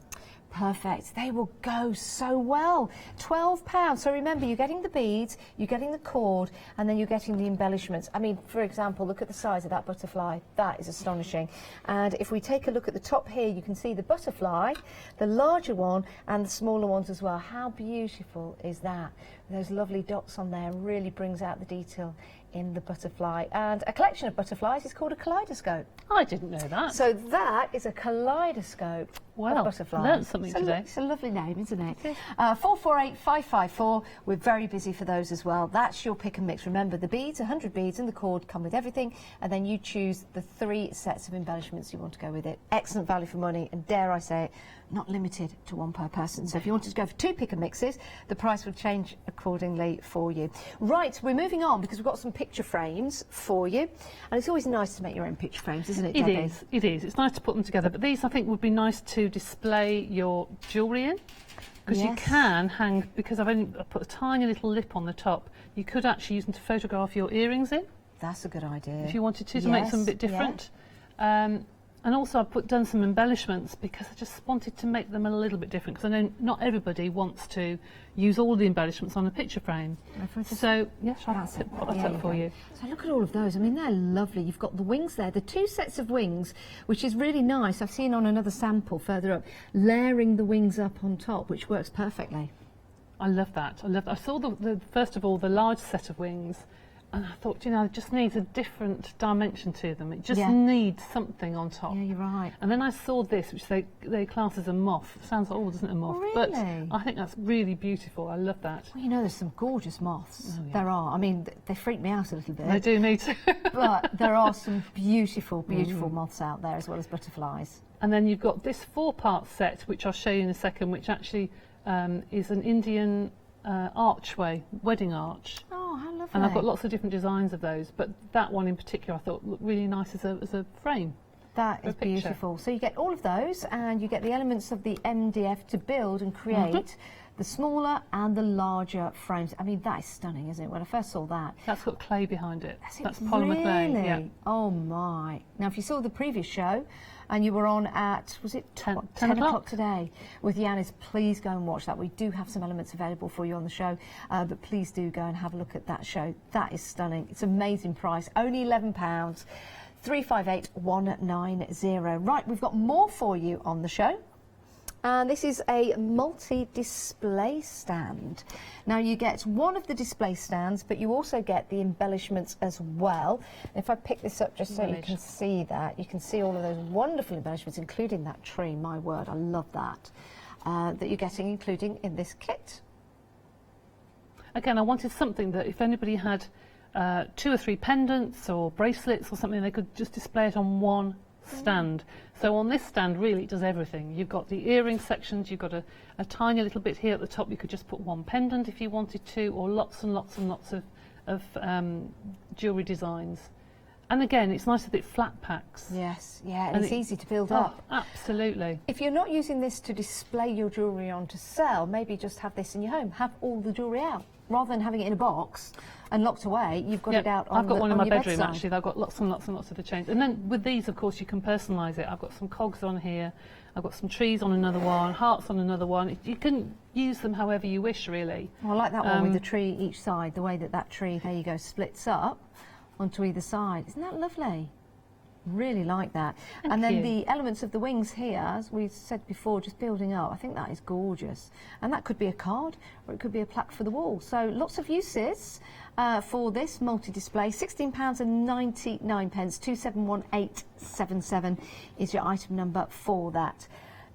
Perfect. They will go so well. £12. So remember, you're getting the beads, you're getting the cord, and then you're getting the embellishments. I mean, for example, look at the size of that butterfly. That is astonishing. And if we take a look at the top here, you can see the butterfly, the larger one, and the smaller ones as well. How beautiful is that? Those lovely dots on there really brings out the detail in the butterfly. And a collection of butterflies is called a kaleidoscope. I didn't know that. So that is a kaleidoscope Well, of butterflies. learnt something today. It's a lovely name, isn't it? 448554. We're very busy for those as well. That's your pick and mix. Remember, the beads, 100 beads, and the cord come with everything, and then you choose the 3 sets of embellishments you want to go with it. Excellent value for money, and dare I say it, not limited to 1 per person. So if you wanted to go for 2 pick and mixes, the price will change accordingly for you. Right, we're moving on because we've got some picture frames for you, and it's always nice to make your own picture frames, isn't it, It Debbie? is, it is. It's nice to put them together, but these I think would be nice to display your jewellery in, because you Yes. can hang, because I put a tiny little lip on the top, you could actually use them to photograph your earrings in, That's a good idea. if you wanted to make them a bit yeah. different. And also I've done some embellishments because I just wanted to make them a little bit different, because I know not everybody wants to use all the embellishments on a picture frame. So, yes, I'll That's it. put that Yeah, up you for go. you. So look at all of those. I mean, they're lovely. You've got the wings there, the 2 sets of wings, which is really nice. I've seen on another sample further up, layering the wings up on top, which works perfectly. I love that. I love that. I saw the first of all the large set of wings, and I thought, you know, it just needs a different dimension to them. It just Yeah. needs something on top. Yeah, you're right. And then I saw this, which they class as a moth. Sounds old, doesn't it, a moth? But Really? I think that's really beautiful. I love that. Well, you know, there's some gorgeous moths. Oh, yeah. There are. I mean, they freak me out a little bit. They do need to. But there are some beautiful, Mm. beautiful moths out there, as well as butterflies. And then you've got this 4-part set, which I'll show you in a second, which actually is an Indian archway, wedding arch. Oh, how lovely. And I've got lots of different designs of those, but that one in particular I thought looked really nice as a frame. That for a is picture. beautiful. So you get all of those, and you get the elements of the MDF to build and create the smaller and the larger frames. I mean, that is stunning, isn't it? When I first saw that. That's got clay behind it. That's it, That's Polymer Clay. really? Yeah. Oh my. Now, if you saw the previous show and you were on at, was it 10 10 o'clock o'clock today with Yanis, please go and watch that. We do have some elements available for you on the show, but please do go and have a look at that show. That is stunning. It's an amazing price. Only £11. 358190. Right, we've got more for you on the show. And this is a multi-display stand. Now you get one of the display stands, but you also get the embellishments as well. And if I pick this up just so you can see that, you can see all of those wonderful embellishments, including that tree. My word, I love that. That you're getting, including in this kit. Again, I wanted something that if anybody had 2 or 3 pendants or bracelets or something, they could just display it on one stand. So on this stand, really, it does everything. You've got the earring sections, you've got a tiny little bit here at the top. You could just put 1 pendant if you wanted to, or lots and lots and lots of jewellery designs. And again, it's nice that it flat packs. Yes, yeah, and it's easy to build up. Absolutely. If you're not using this to display your jewellery on to sell, maybe just have this in your home. Have all the jewellery out. Rather than having it in a box and locked away, you've got it out on I've got one in my bedroom, bedside. actually. I've got lots and lots and lots of the chains. And then with these, of course, you can personalise it. I've got some cogs on here. I've got some trees on another one, hearts on another one. You can use them however you wish, really. Well, I like that one with the tree each side, the way that tree, there you go, splits up onto either side. Isn't that lovely? Really like that. And then the elements of the wings here, as we said before, just building up. I think that is gorgeous. And that could be a card or it could be a plaque for the wall. So lots of uses for this multi-display. £16.99, 271877 is your item number for that.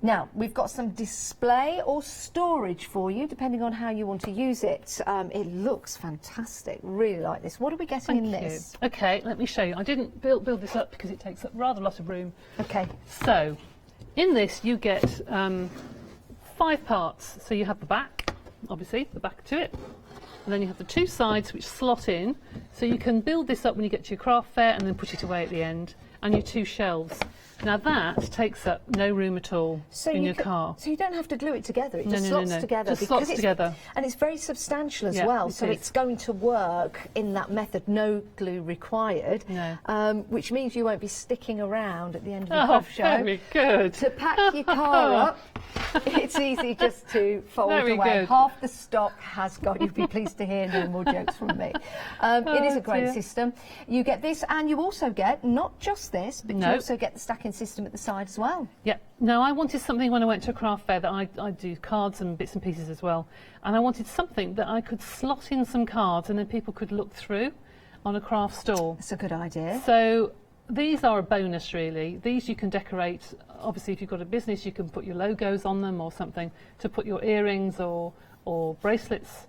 Now, we've got some display or storage for you, depending on how you want to use it. It looks fantastic. Really like this. What are we getting in this? Okay, let me show you. I didn't build this up because it takes up rather a lot of room. Okay. So, in this you get 5 parts. So you have the back, obviously, the back to it. And then you have the 2 sides which slot in. So you can build this up when you get to your craft fair and then push it away at the end. And your 2 shelves. Now that takes up no room at all in your car. So you don't have to glue it together, it just slots together. Just slots together. And it's very substantial as well, so it's going to work in that method, no glue required, which means you won't be sticking around at the end of the craft show. Very good. To pack your car up, it's easy just to fold Very away. good. Half the stock has gone. You'd be pleased to hear no more jokes from me. It is a great system. You get this, and you also get, not just this, but you also get the stacking system at the side as well. Yeah. No, I wanted something when I went to a craft fair that I do cards and bits and pieces as well. And I wanted something that I could slot in some cards and then people could look through on a craft store. That's a good idea. So these are a bonus, really. These you can decorate. Obviously, if you've got a business, you can put your logos on them or something to put your earrings or bracelets.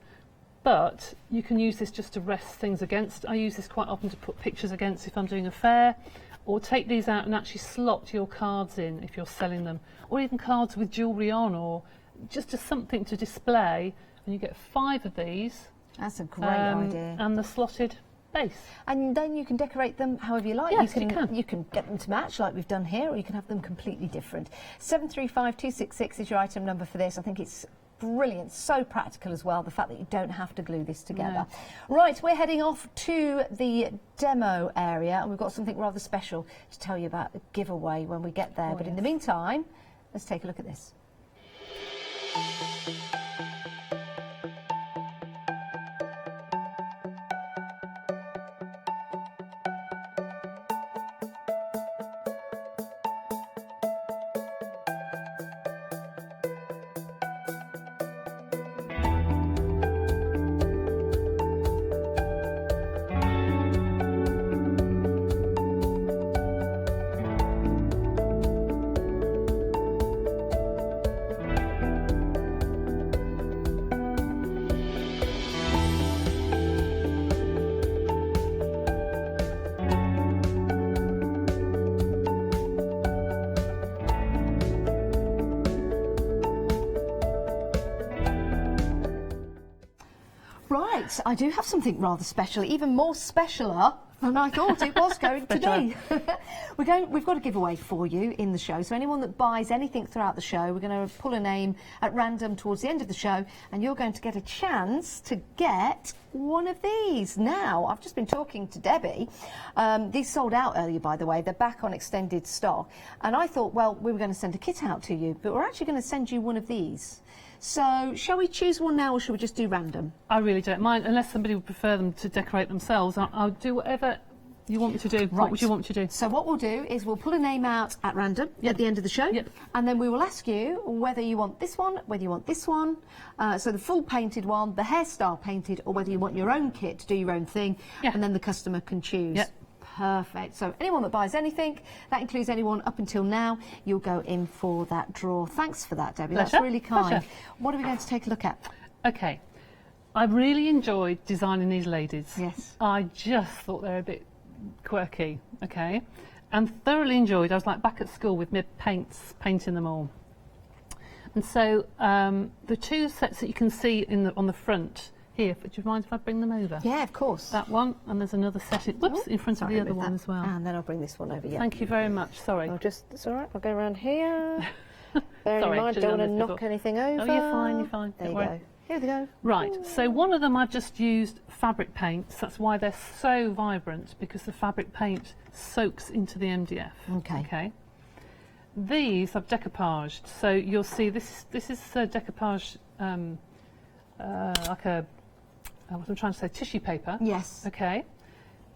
But you can use this just to rest things against. I use this quite often to put pictures against if I'm doing a fair, or take these out and actually slot your cards in if you're selling them, or even cards with jewellery on, or just something to display. And you get 5 of these. That's a great idea. And the slotted base. And then you can decorate them however you like. Yes, you can get them to match like we've done here, or you can have them completely different. 735266 is your item number for this. I think it's brilliant, so practical as well, the fact that you don't have to glue this together. Right, we're heading off to the demo area, and we've got something rather special to tell you about, a giveaway when we get there. But in the meantime, let's take a look at this. Right, I do have something rather special, even more specialer than I thought it was going to be. We've got a giveaway for you in the show, so anyone that buys anything throughout the show, we're going to pull a name at random towards the end of the show, and you're going to get a chance to get one of these. Now, I've just been talking to Debbie. These sold out earlier, by the way. They're back on extended stock. And I thought, well, we were going to send a kit out to you, but we're actually going to send you one of these. So, shall we choose one now, or shall we just do random? I really don't mind, unless somebody would prefer them to decorate themselves. I'll do whatever you want me to do. Right. What would you want me to do? So what we'll do is we'll pull a name out at random at the end of the show, and then we will ask you whether you want this one, whether you want this one, so the full painted one, the hairstyle painted, or whether you want your own kit to do your own thing, and then the customer can choose. Perfect. So anyone that buys anything, that includes anyone up until now, you'll go in for that draw. Thanks for that, Debbie. Pleasure. That's really kind. Pleasure. What are we going to take a look at? Okay. I really enjoyed designing these ladies. Yes. I just thought they were a bit quirky, okay? And thoroughly enjoyed. I was like back at school with my paints, painting them all. And so the 2 sets that you can see on the front Here, do you mind if I bring them over? Yeah, of course. That one, and there's another set in front of the other one as well. And then I'll bring this one over, yeah. Thank you very much, sorry. It's all right, I'll go around here. Bear in mind, don't want to knock anything over. Oh, you're fine, you're fine. There you go. Here we go. Right, so one of them I've just used fabric paints. That's why they're so vibrant, because the fabric paint soaks into the MDF. Okay. These I've decoupaged. So you'll see this is decoupage, like a, what I'm trying to say, tissue paper. Yes. Okay.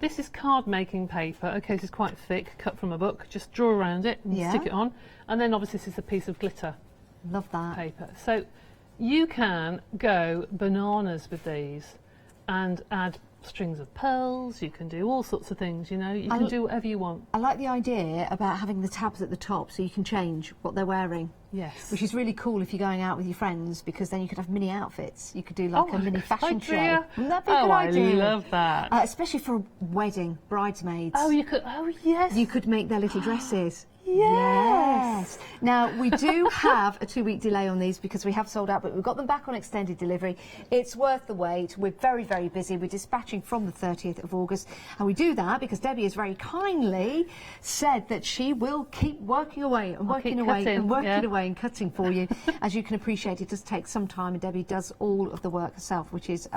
This is card making paper. Okay, this is quite thick, cut from a book. Just draw around it and stick it on. And then obviously this is a piece of glitter. Love that. Paper. So you can go bananas with these and add strings of pearls. You can do all sorts of things, you know. You can do whatever you want. I like the idea about having the tabs at the top so you can change what they're wearing. Yes. Which is really cool if you're going out with your friends, because then you could have mini outfits. You could do like a mini fashion show. Wouldn't that be a good idea? I love that. Especially for a wedding, bridesmaids. Oh, you could. Oh, yes. You could make their little dresses. Yes. Now, we do have a 2-week delay on these because we have sold out, but we've got them back on extended delivery. It's worth the wait. We're very, very busy. We're dispatching from the 30th of August. And we do that because Debbie has very kindly said that she will keep working away and working away and working away and cutting for you. As you can appreciate, it does take some time, and Debbie does all of the work herself, which is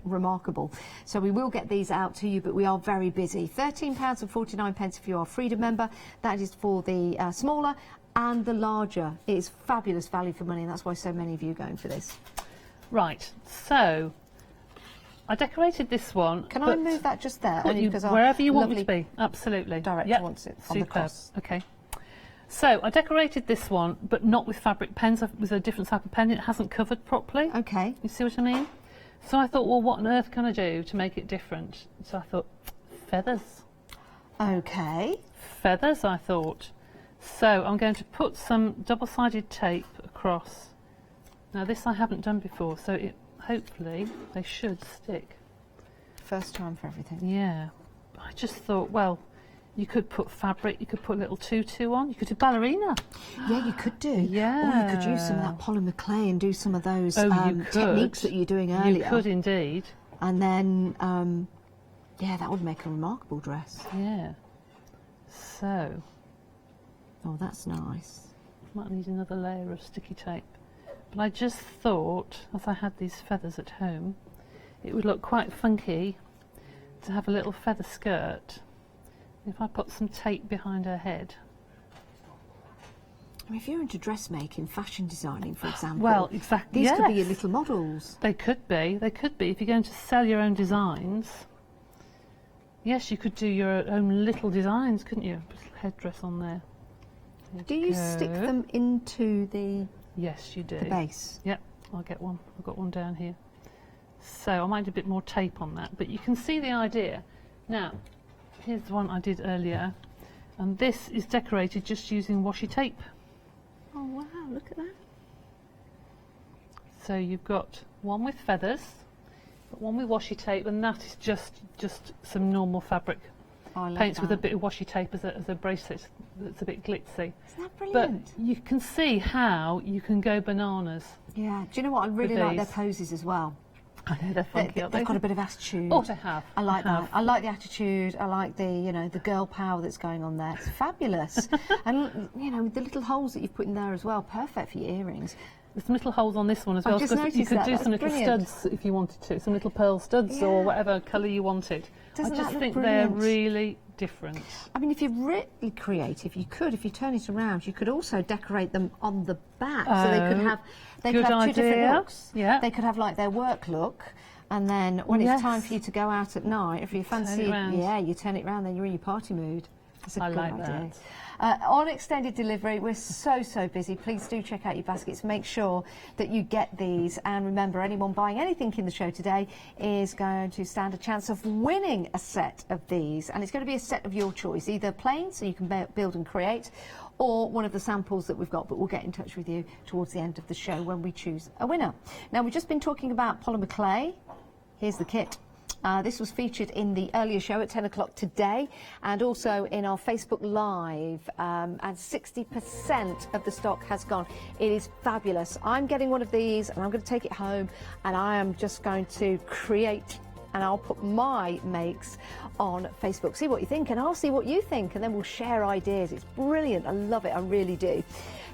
remarkable. So we will get these out to you, but we are very busy. £13.49 if you are a Freedom member. That is for the smaller and the larger. It is fabulous value for money, and that's why so many of you are going for this. Right, so I decorated this one. Can I move that just there? Wherever you want me to be, absolutely. Director wants it on the cross. Okay. So I decorated this one, but not with fabric pens, with a different type of pen. It hasn't covered properly. Okay. You see what I mean? So I thought, well, what on earth can I do to make it different? So I thought, feathers. Okay. Feathers, I thought. So I'm going to put some double-sided tape across. Now this I haven't done before, so hopefully they should stick. First time for everything. Yeah. I just thought, well, you could put fabric, you could put a little tutu on, you could do ballerina. Yeah, you could do. Yeah. Or you could use some of that Polymer Clay and do some of those techniques that you were doing earlier. You could indeed. And then, yeah, that would make a remarkable dress. Yeah. So. Oh, that's nice. Might need another layer of sticky tape. But I just thought, as I had these feathers at home, it would look quite funky to have a little feather skirt if I put some tape behind her head. I mean, if you're into dressmaking, fashion designing, for example, well, exactly. These could be your little models. They could be. They could be. If you're going to sell your own designs, yes, you could do your own little designs, couldn't you? Put a little headdress on there. Do you stick them into the? Yes, you do. The base. Yep, I'll get one. I've got one down here. So I might do a bit more tape on that, but you can see the idea. Now, here's the one I did earlier, and this is decorated just using washi tape. Oh wow! Look at that. So you've got one with feathers, but one with washi tape, and that is just some normal fabric. Paints with a bit of washi tape as a bracelet that's a bit glitzy. Isn't that brilliant? But you can see how you can go bananas. Yeah. Do you know what? I really like their poses as well. I know they're funky, aren't they? They've got a bit of attitude. Oh, they have. I like that. I like the attitude. I like the the girl power that's going on there. It's fabulous. And with the little holes that you've put in there as well, perfect for your earrings. There's some little holes on this one as well. Just noticed you could do that's some little brilliant. studs if you wanted to, some little pearl studs or whatever colour you wanted. Doesn't I just that look think brilliant? they're really different. I mean, if you're really creative, you could, if you turn it around, you could also decorate them on the back, so they could have two different looks. Yeah. They could have like their work look, and then when it's time for you to go out at night, if you fancy, you turn it around, then you're in your party mood. That's a good idea. On extended delivery, we're so busy. Please do check out your baskets. Make sure that you get these. And remember, anyone buying anything in the show today is going to stand a chance of winning a set of these. And it's going to be a set of your choice, either plain, so you can build and create, or one of the samples that we've got. But we'll get in touch with you towards the end of the show when we choose a winner. Now, we've just been talking about Polymer Clay. Here's the kit. This was featured in the earlier show at 10 o'clock today and also in our Facebook Live, and 60% of the stock has gone. It is fabulous. I'm getting one of these and I'm going to take it home and I am just going to create, and I'll put my makes on Facebook. See what you think and I'll see what you think, and then we'll share ideas. It's brilliant. I love it. I really do.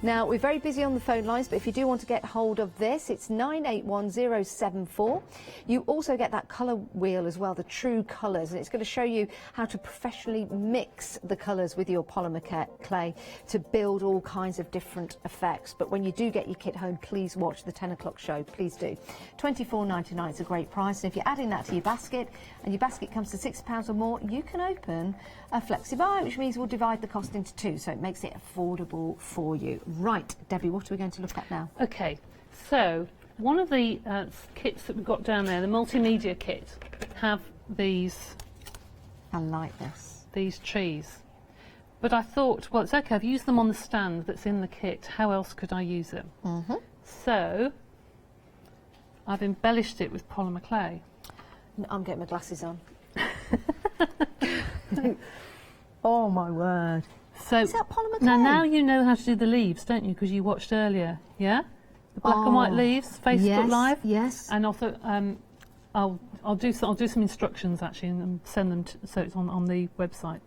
Now, we're very busy on the phone lines, but if you do want to get hold of this, it's 981074. You also get that colour wheel as well, the true colours, and it's going to show you how to professionally mix the colours with your polymer clay to build all kinds of different effects. But when you do get your kit home, please watch the 10 o'clock show. Please do. £24.99 is a great price, and if you're adding that to your basket, and your basket comes to £6 or more, you can open a flexi buy, which means we'll divide the cost into two, so it makes it affordable for you. Right, Debbie, what are we going to look at now? Okay, so one of the kits that we've got down there, the multimedia kit, have these. I like this. These trees. But I thought, well, it's okay, I've used them on the stand that's in the kit. How else could I use them? So I've embellished it with polymer clay. I'm getting my glasses on. Oh my word. So is that polymer clay? Now you know how to do the leaves, don't you? Because you watched earlier, yeah? The black and white leaves, Facebook Live. Yes. And also, I'll do some instructions actually and send them so it's on the website.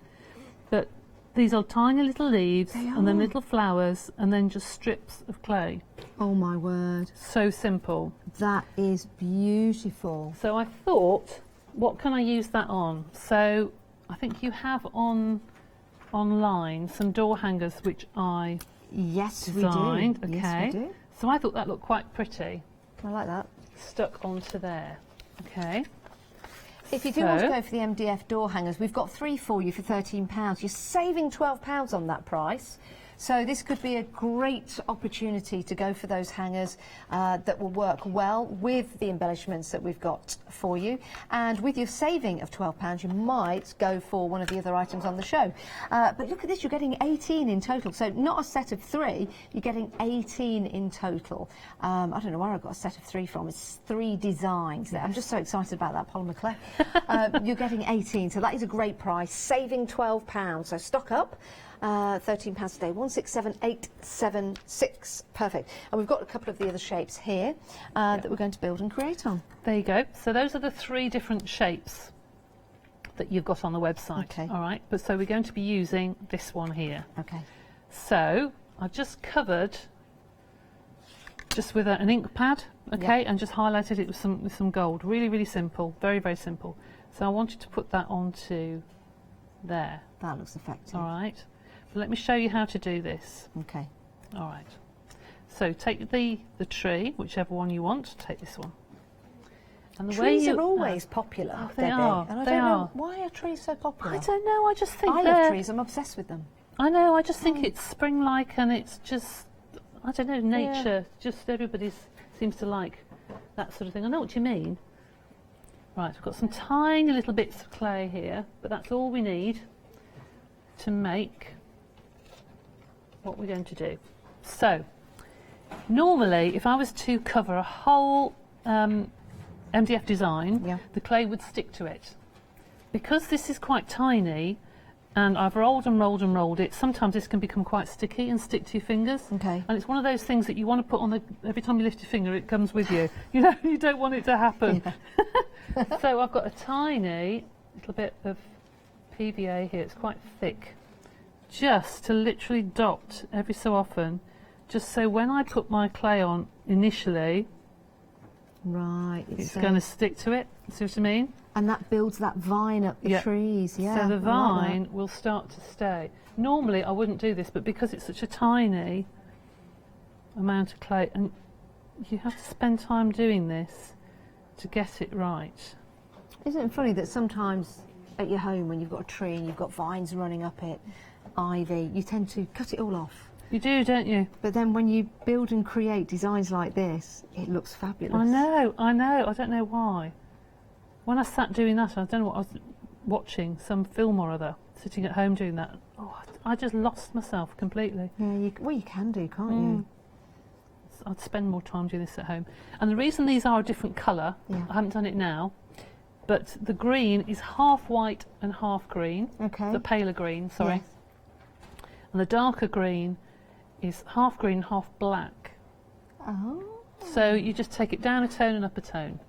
But these are tiny little leaves and then little flowers and then just strips of clay. Oh my word. So simple. That is beautiful. So I thought, what can I use that on? So I think you have online some door hangers which I designed. We do. Okay. Yes, we do. So I thought that looked quite pretty. I like that. Stuck onto there. Okay. If you do want to go for the MDF door hangers, we've got 3 for you for £13. You're saving £12 on that price. So this could be a great opportunity to go for those hangers that will work well with the embellishments that we've got for you. And with your saving of £12, you might go for one of the other items on the show. But look at this, you're getting 18 in total. So not a set of 3, you're getting 18 in total. I don't know where I got a set of 3 from. It's 3 designs. I'm just so excited about that polymer clay. You're getting 18, so that is a great price, saving £12. So stock up. £13 a day, 167876. Perfect. And we've got a couple of the other shapes here that we're going to build and create on. There you go. So those are the 3 different shapes that you've got on the website. Okay. All right. But so we're going to be using this one here. Okay. So I've just covered just with an ink pad, okay, and just highlighted it with some gold. Really, really simple. Very, very simple. So I wanted to put that onto there. That looks effective. All right. Let me show you how to do this. Okay. All right. So take the tree, whichever one you want. Take this one. And the trees are always popular. Oh, they Debbie, are. and I they don't are. know why are trees so popular. I don't know. I just think I love trees. I'm obsessed with them. I know. I just think it's spring-like, and it's just I don't know nature. Just everybody seems to like that sort of thing. I know what you mean. Right. We've got some tiny little bits of clay here, but that's all we need to make what we're going to do. So normally if I was to cover a whole MDF design, the clay would stick to it. Because this is quite tiny and I've rolled and rolled and rolled it, sometimes this can become quite sticky and stick to your fingers. Okay. And it's one of those things that you want to put on every time you lift your finger it comes with you. You know, you don't want it to happen. So I've got a tiny little bit of PVA here, it's quite thick. Just to literally dot every so often, just so when I put my clay on initially, it's going to stick to it. See what I mean? And that builds that vine up the trees. Yeah. So the vine will start to stay. Normally I wouldn't do this, but because it's such a tiny amount of clay, and you have to spend time doing this to get it right. Isn't it funny that sometimes at your home when you've got a tree and you've got vines running up it, ivy, you tend to cut it all off. You do, don't you? But then when you build and create designs like this, it looks fabulous. I know, I don't know why. When I sat doing that, I don't know what I was watching, some film or other, sitting at home doing that. Oh, I just lost myself completely. Yeah, well you can do, can't you? I'd spend more time doing this at home. And the reason these are a different colour, I haven't done it now, but the green is half white and half green. Okay. The paler green, sorry. Yes. And the darker green is half green, half black. Oh. So you just take it down a tone and up a tone.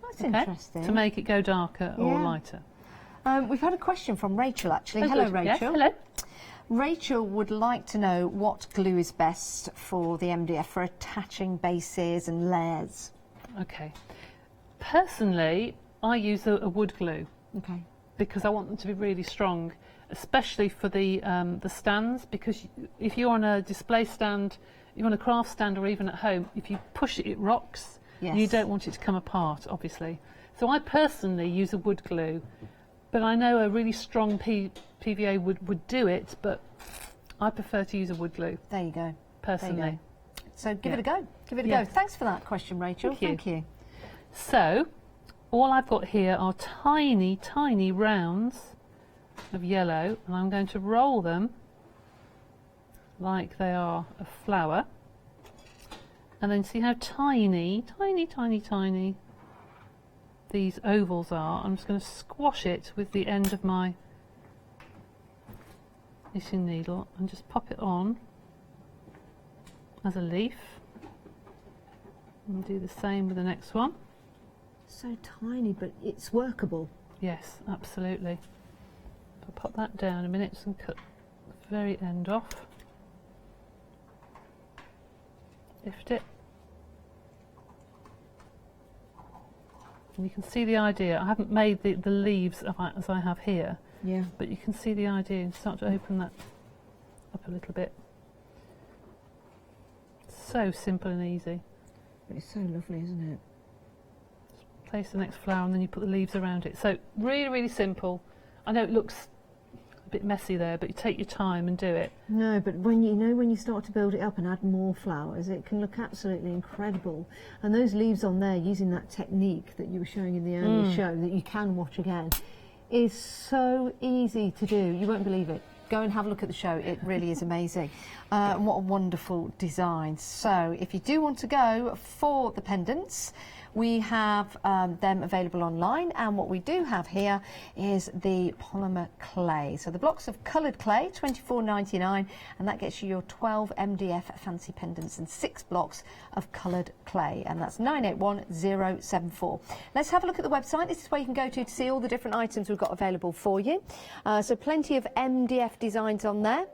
That's interesting. To make it go darker or Yeah. lighter. We've had a question from Rachel, actually. Oh, Hello, good. Rachel. Yes, hello. Rachel would like to know what glue is best for the MDF for attaching bases and layers. Okay. Personally, I use a wood glue Okay. because I want them to be really strong, especially for the stands, because if you're on a display stand, you're on a craft stand or even at home, if you push it, it rocks. Yes. You don't want it to come apart, obviously. So I personally use a wood glue, but I know a really strong PVA would do it, but I prefer to use a wood glue, There you go. personally. There you go. So give it a go. Give it a Yeah. go. Thanks for that question, Rachel. Thank you. you. So, all I've got here are tiny, tiny rounds of yellow, and I'm going to roll them like they are a flower. And then see how tiny, tiny, tiny, tiny these ovals are. I'm just going to squash it with the end of my knitting needle and just pop it on as a leaf. And do the same with the next one. So tiny, but it's workable. Yes, absolutely. I'll pop that down a minute and cut the very end off. Lift it. And you can see the idea. I haven't made the leaves as I have here, Yeah. but you can see the idea and start to open that up a little bit. So simple and easy. But it's so lovely, isn't it? Place the next flower and then you put the leaves around it. So really, really simple. I know it looks a bit messy there, but you take your time and do it. No, but when you start to build it up and add more flowers, it can look absolutely incredible. And those leaves on there, using that technique that you were showing in the earlier show, that you can watch again, is so easy to do. You won't believe it. Go and have a look at the show. It really is amazing. And what a wonderful design. So if you do want to go for the pendants, we have them available online, and what we do have here is the polymer clay. So the blocks of coloured clay, £24.99, and that gets you your 12 MDF fancy pendants and 6 blocks of coloured clay, and that's 981074. Let's have a look at the website. This is where you can go to see all the different items we've got available for you. So plenty of MDF designs on there.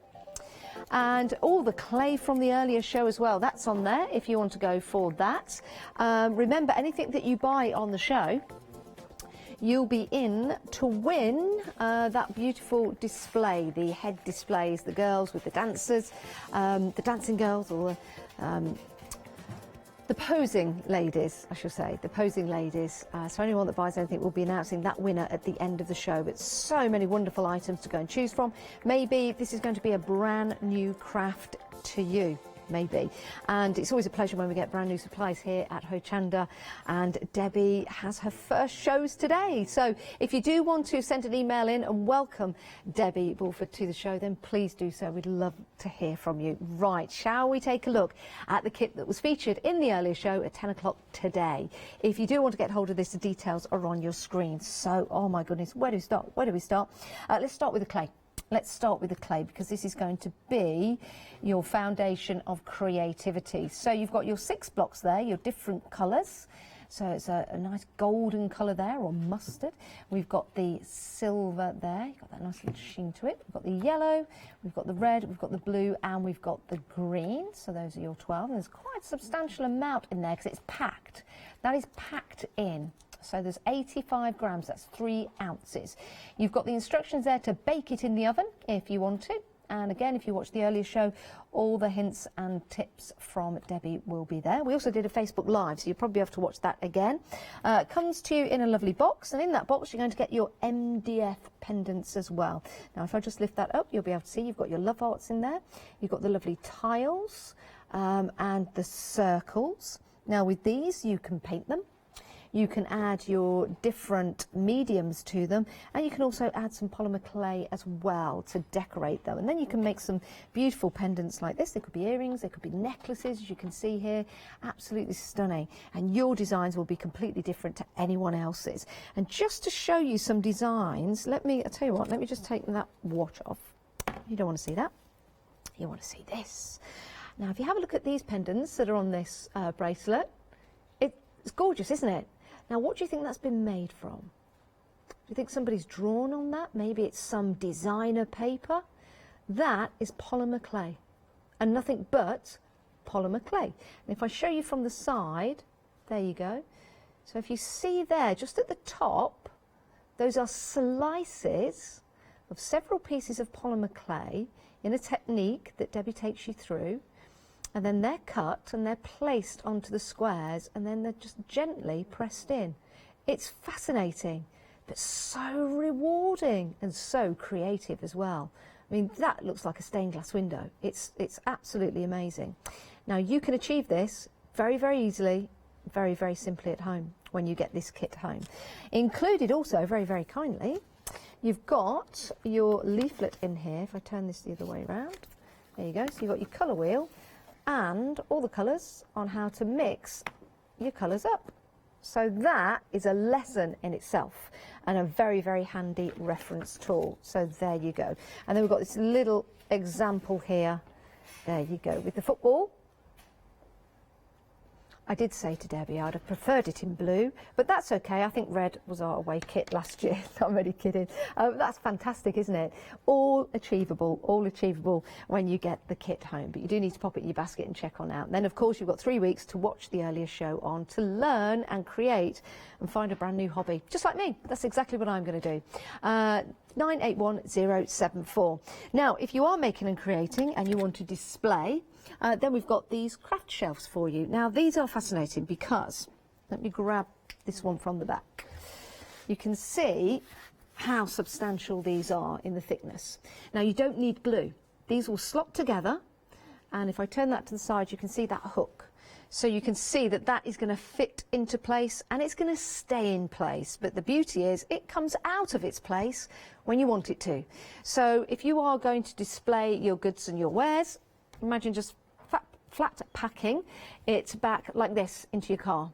And all the clay from the earlier show as well, that's on there if you want to go for that. Remember, anything that you buy on the show, you'll be in to win that beautiful display, the head displays, the girls with the dancers, the dancing girls, or the posing ladies, I should say, the posing ladies. So anyone that buys anything will be announcing that winner at the end of the show. But so many wonderful items to go and choose from. Maybe this is going to be a brand new craft to you. Maybe. And it's always a pleasure when we get brand new supplies here at Hochanda, and Debbie has her first shows today. So if you do want to send an email in and welcome Debbie Bulford to the show, then please do so. We'd love to hear from you. Right, shall we take a look at the kit that was featured in the earlier show at 10 o'clock today? If you do want to get hold of this, the details are on your screen. So, oh my goodness, where do we start? Where do we start? Let's start with the clay. Let's start with the clay, because this is going to be your foundation of creativity. So you've got your 6 blocks there, your different colours. So it's a nice golden colour there, or mustard. We've got the silver there, you've got that nice little sheen to it. We've got the yellow, we've got the red, we've got the blue, and we've got the green. So those are your 12. And there's quite a substantial amount in there because it's packed. That is packed in. So there's 85 grams, that's 3 ounces. You've got the instructions there to bake it in the oven if you want to. And again, if you watch the earlier show, all the hints and tips from Debbie will be there. We also did a Facebook Live, so you'll probably have to watch that again. It comes to you in a lovely box, and in that box you're going to get your MDF pendants as well. Now, if I just lift that up, you'll be able to see you've got your love hearts in there. You've got the lovely tiles and the circles. Now, with these, you can paint them. You can add your different mediums to them, and you can also add some polymer clay as well to decorate them. And then you can make some beautiful pendants like this. They could be earrings, they could be necklaces, as you can see here. Absolutely stunning. And your designs will be completely different to anyone else's. And just to show you some designs, I'll tell you what, let me just take that watch off. You don't want to see that. You want to see this. Now, if you have a look at these pendants that are on this bracelet, it's gorgeous, isn't it? Now, what do you think that's been made from? Do you think somebody's drawn on that? Maybe it's some designer paper. That is polymer clay, and nothing but polymer clay. And if I show you from the side, there you go. So if you see there, just at the top, those are slices of several pieces of polymer clay in a technique that Debbie takes you through. And then they're cut and they're placed onto the squares, and then they're just gently pressed in. It's fascinating, but so rewarding and so creative as well. I mean, that looks like a stained glass window. It's absolutely amazing. Now, you can achieve this very, very easily, very, very simply at home when you get this kit home. Included also, very, very kindly, you've got your leaflet in here. If I turn this the other way around, there you go. So you've got your colour wheel and all the colours on how to mix your colours up. So that is a lesson in itself and a very, very handy reference tool. So there you go. And then we've got this little example here. There you go, with the football. I did say to Debbie I'd have preferred it in blue, but that's okay. I think red was our away kit last year. I'm only kidding. That's fantastic, isn't it? All achievable when you get the kit home. But you do need to pop it in your basket and check on out. And then, of course, you've got 3 weeks to watch the earlier show on to learn and create and find a brand new hobby. Just like me. That's exactly what I'm going to do. 981074. Now, if you are making and creating and you want to display, then we've got these craft shelves for you. Now, these are fascinating because, let me grab this one from the back. You can see how substantial these are in the thickness. Now, you don't need glue. These will slot together, and if I turn that to the side, you can see that hook. So you can see that that is going to fit into place and it's going to stay in place. But the beauty is it comes out of its place when you want it to. So if you are going to display your goods and your wares, imagine just flat packing it back like this into your car.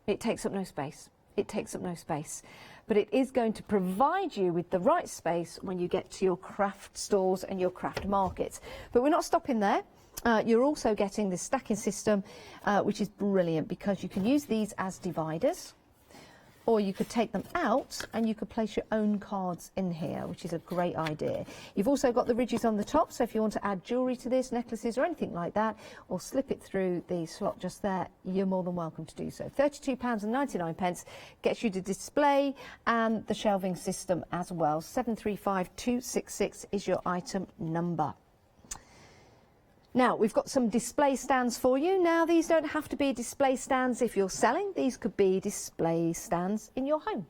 It takes up no space. It takes up no space. But it is going to provide you with the right space when you get to your craft stores and your craft markets. But we're not stopping there. You're also getting this stacking system, which is brilliant because you can use these as dividers, or you could take them out and you could place your own cards in here, which is a great idea. You've also got the ridges on the top, so if you want to add jewellery to this, necklaces or anything like that, or slip it through the slot just there, you're more than welcome to do so. £32.99 gets you the display and the shelving system as well. 735266 is your item number. Now, we've got some display stands for you. Now, these don't have to be display stands if you're selling. These could be display stands in your home.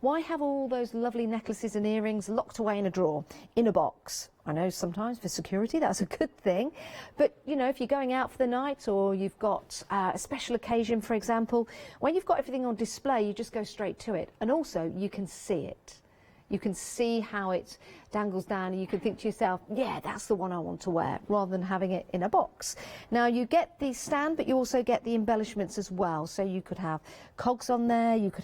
Why have all those lovely necklaces and earrings locked away in a drawer, in a box? I know sometimes for security that's a good thing. But, you know, if you're going out for the night or you've got a special occasion, for example, when you've got everything on display, you just go straight to it. And also, you can see it. You can see how it dangles down and you can think to yourself, yeah, that's the one I want to wear, rather than having it in a box. Now, you get the stand, but you also get the embellishments as well. So you could have cogs on there, you could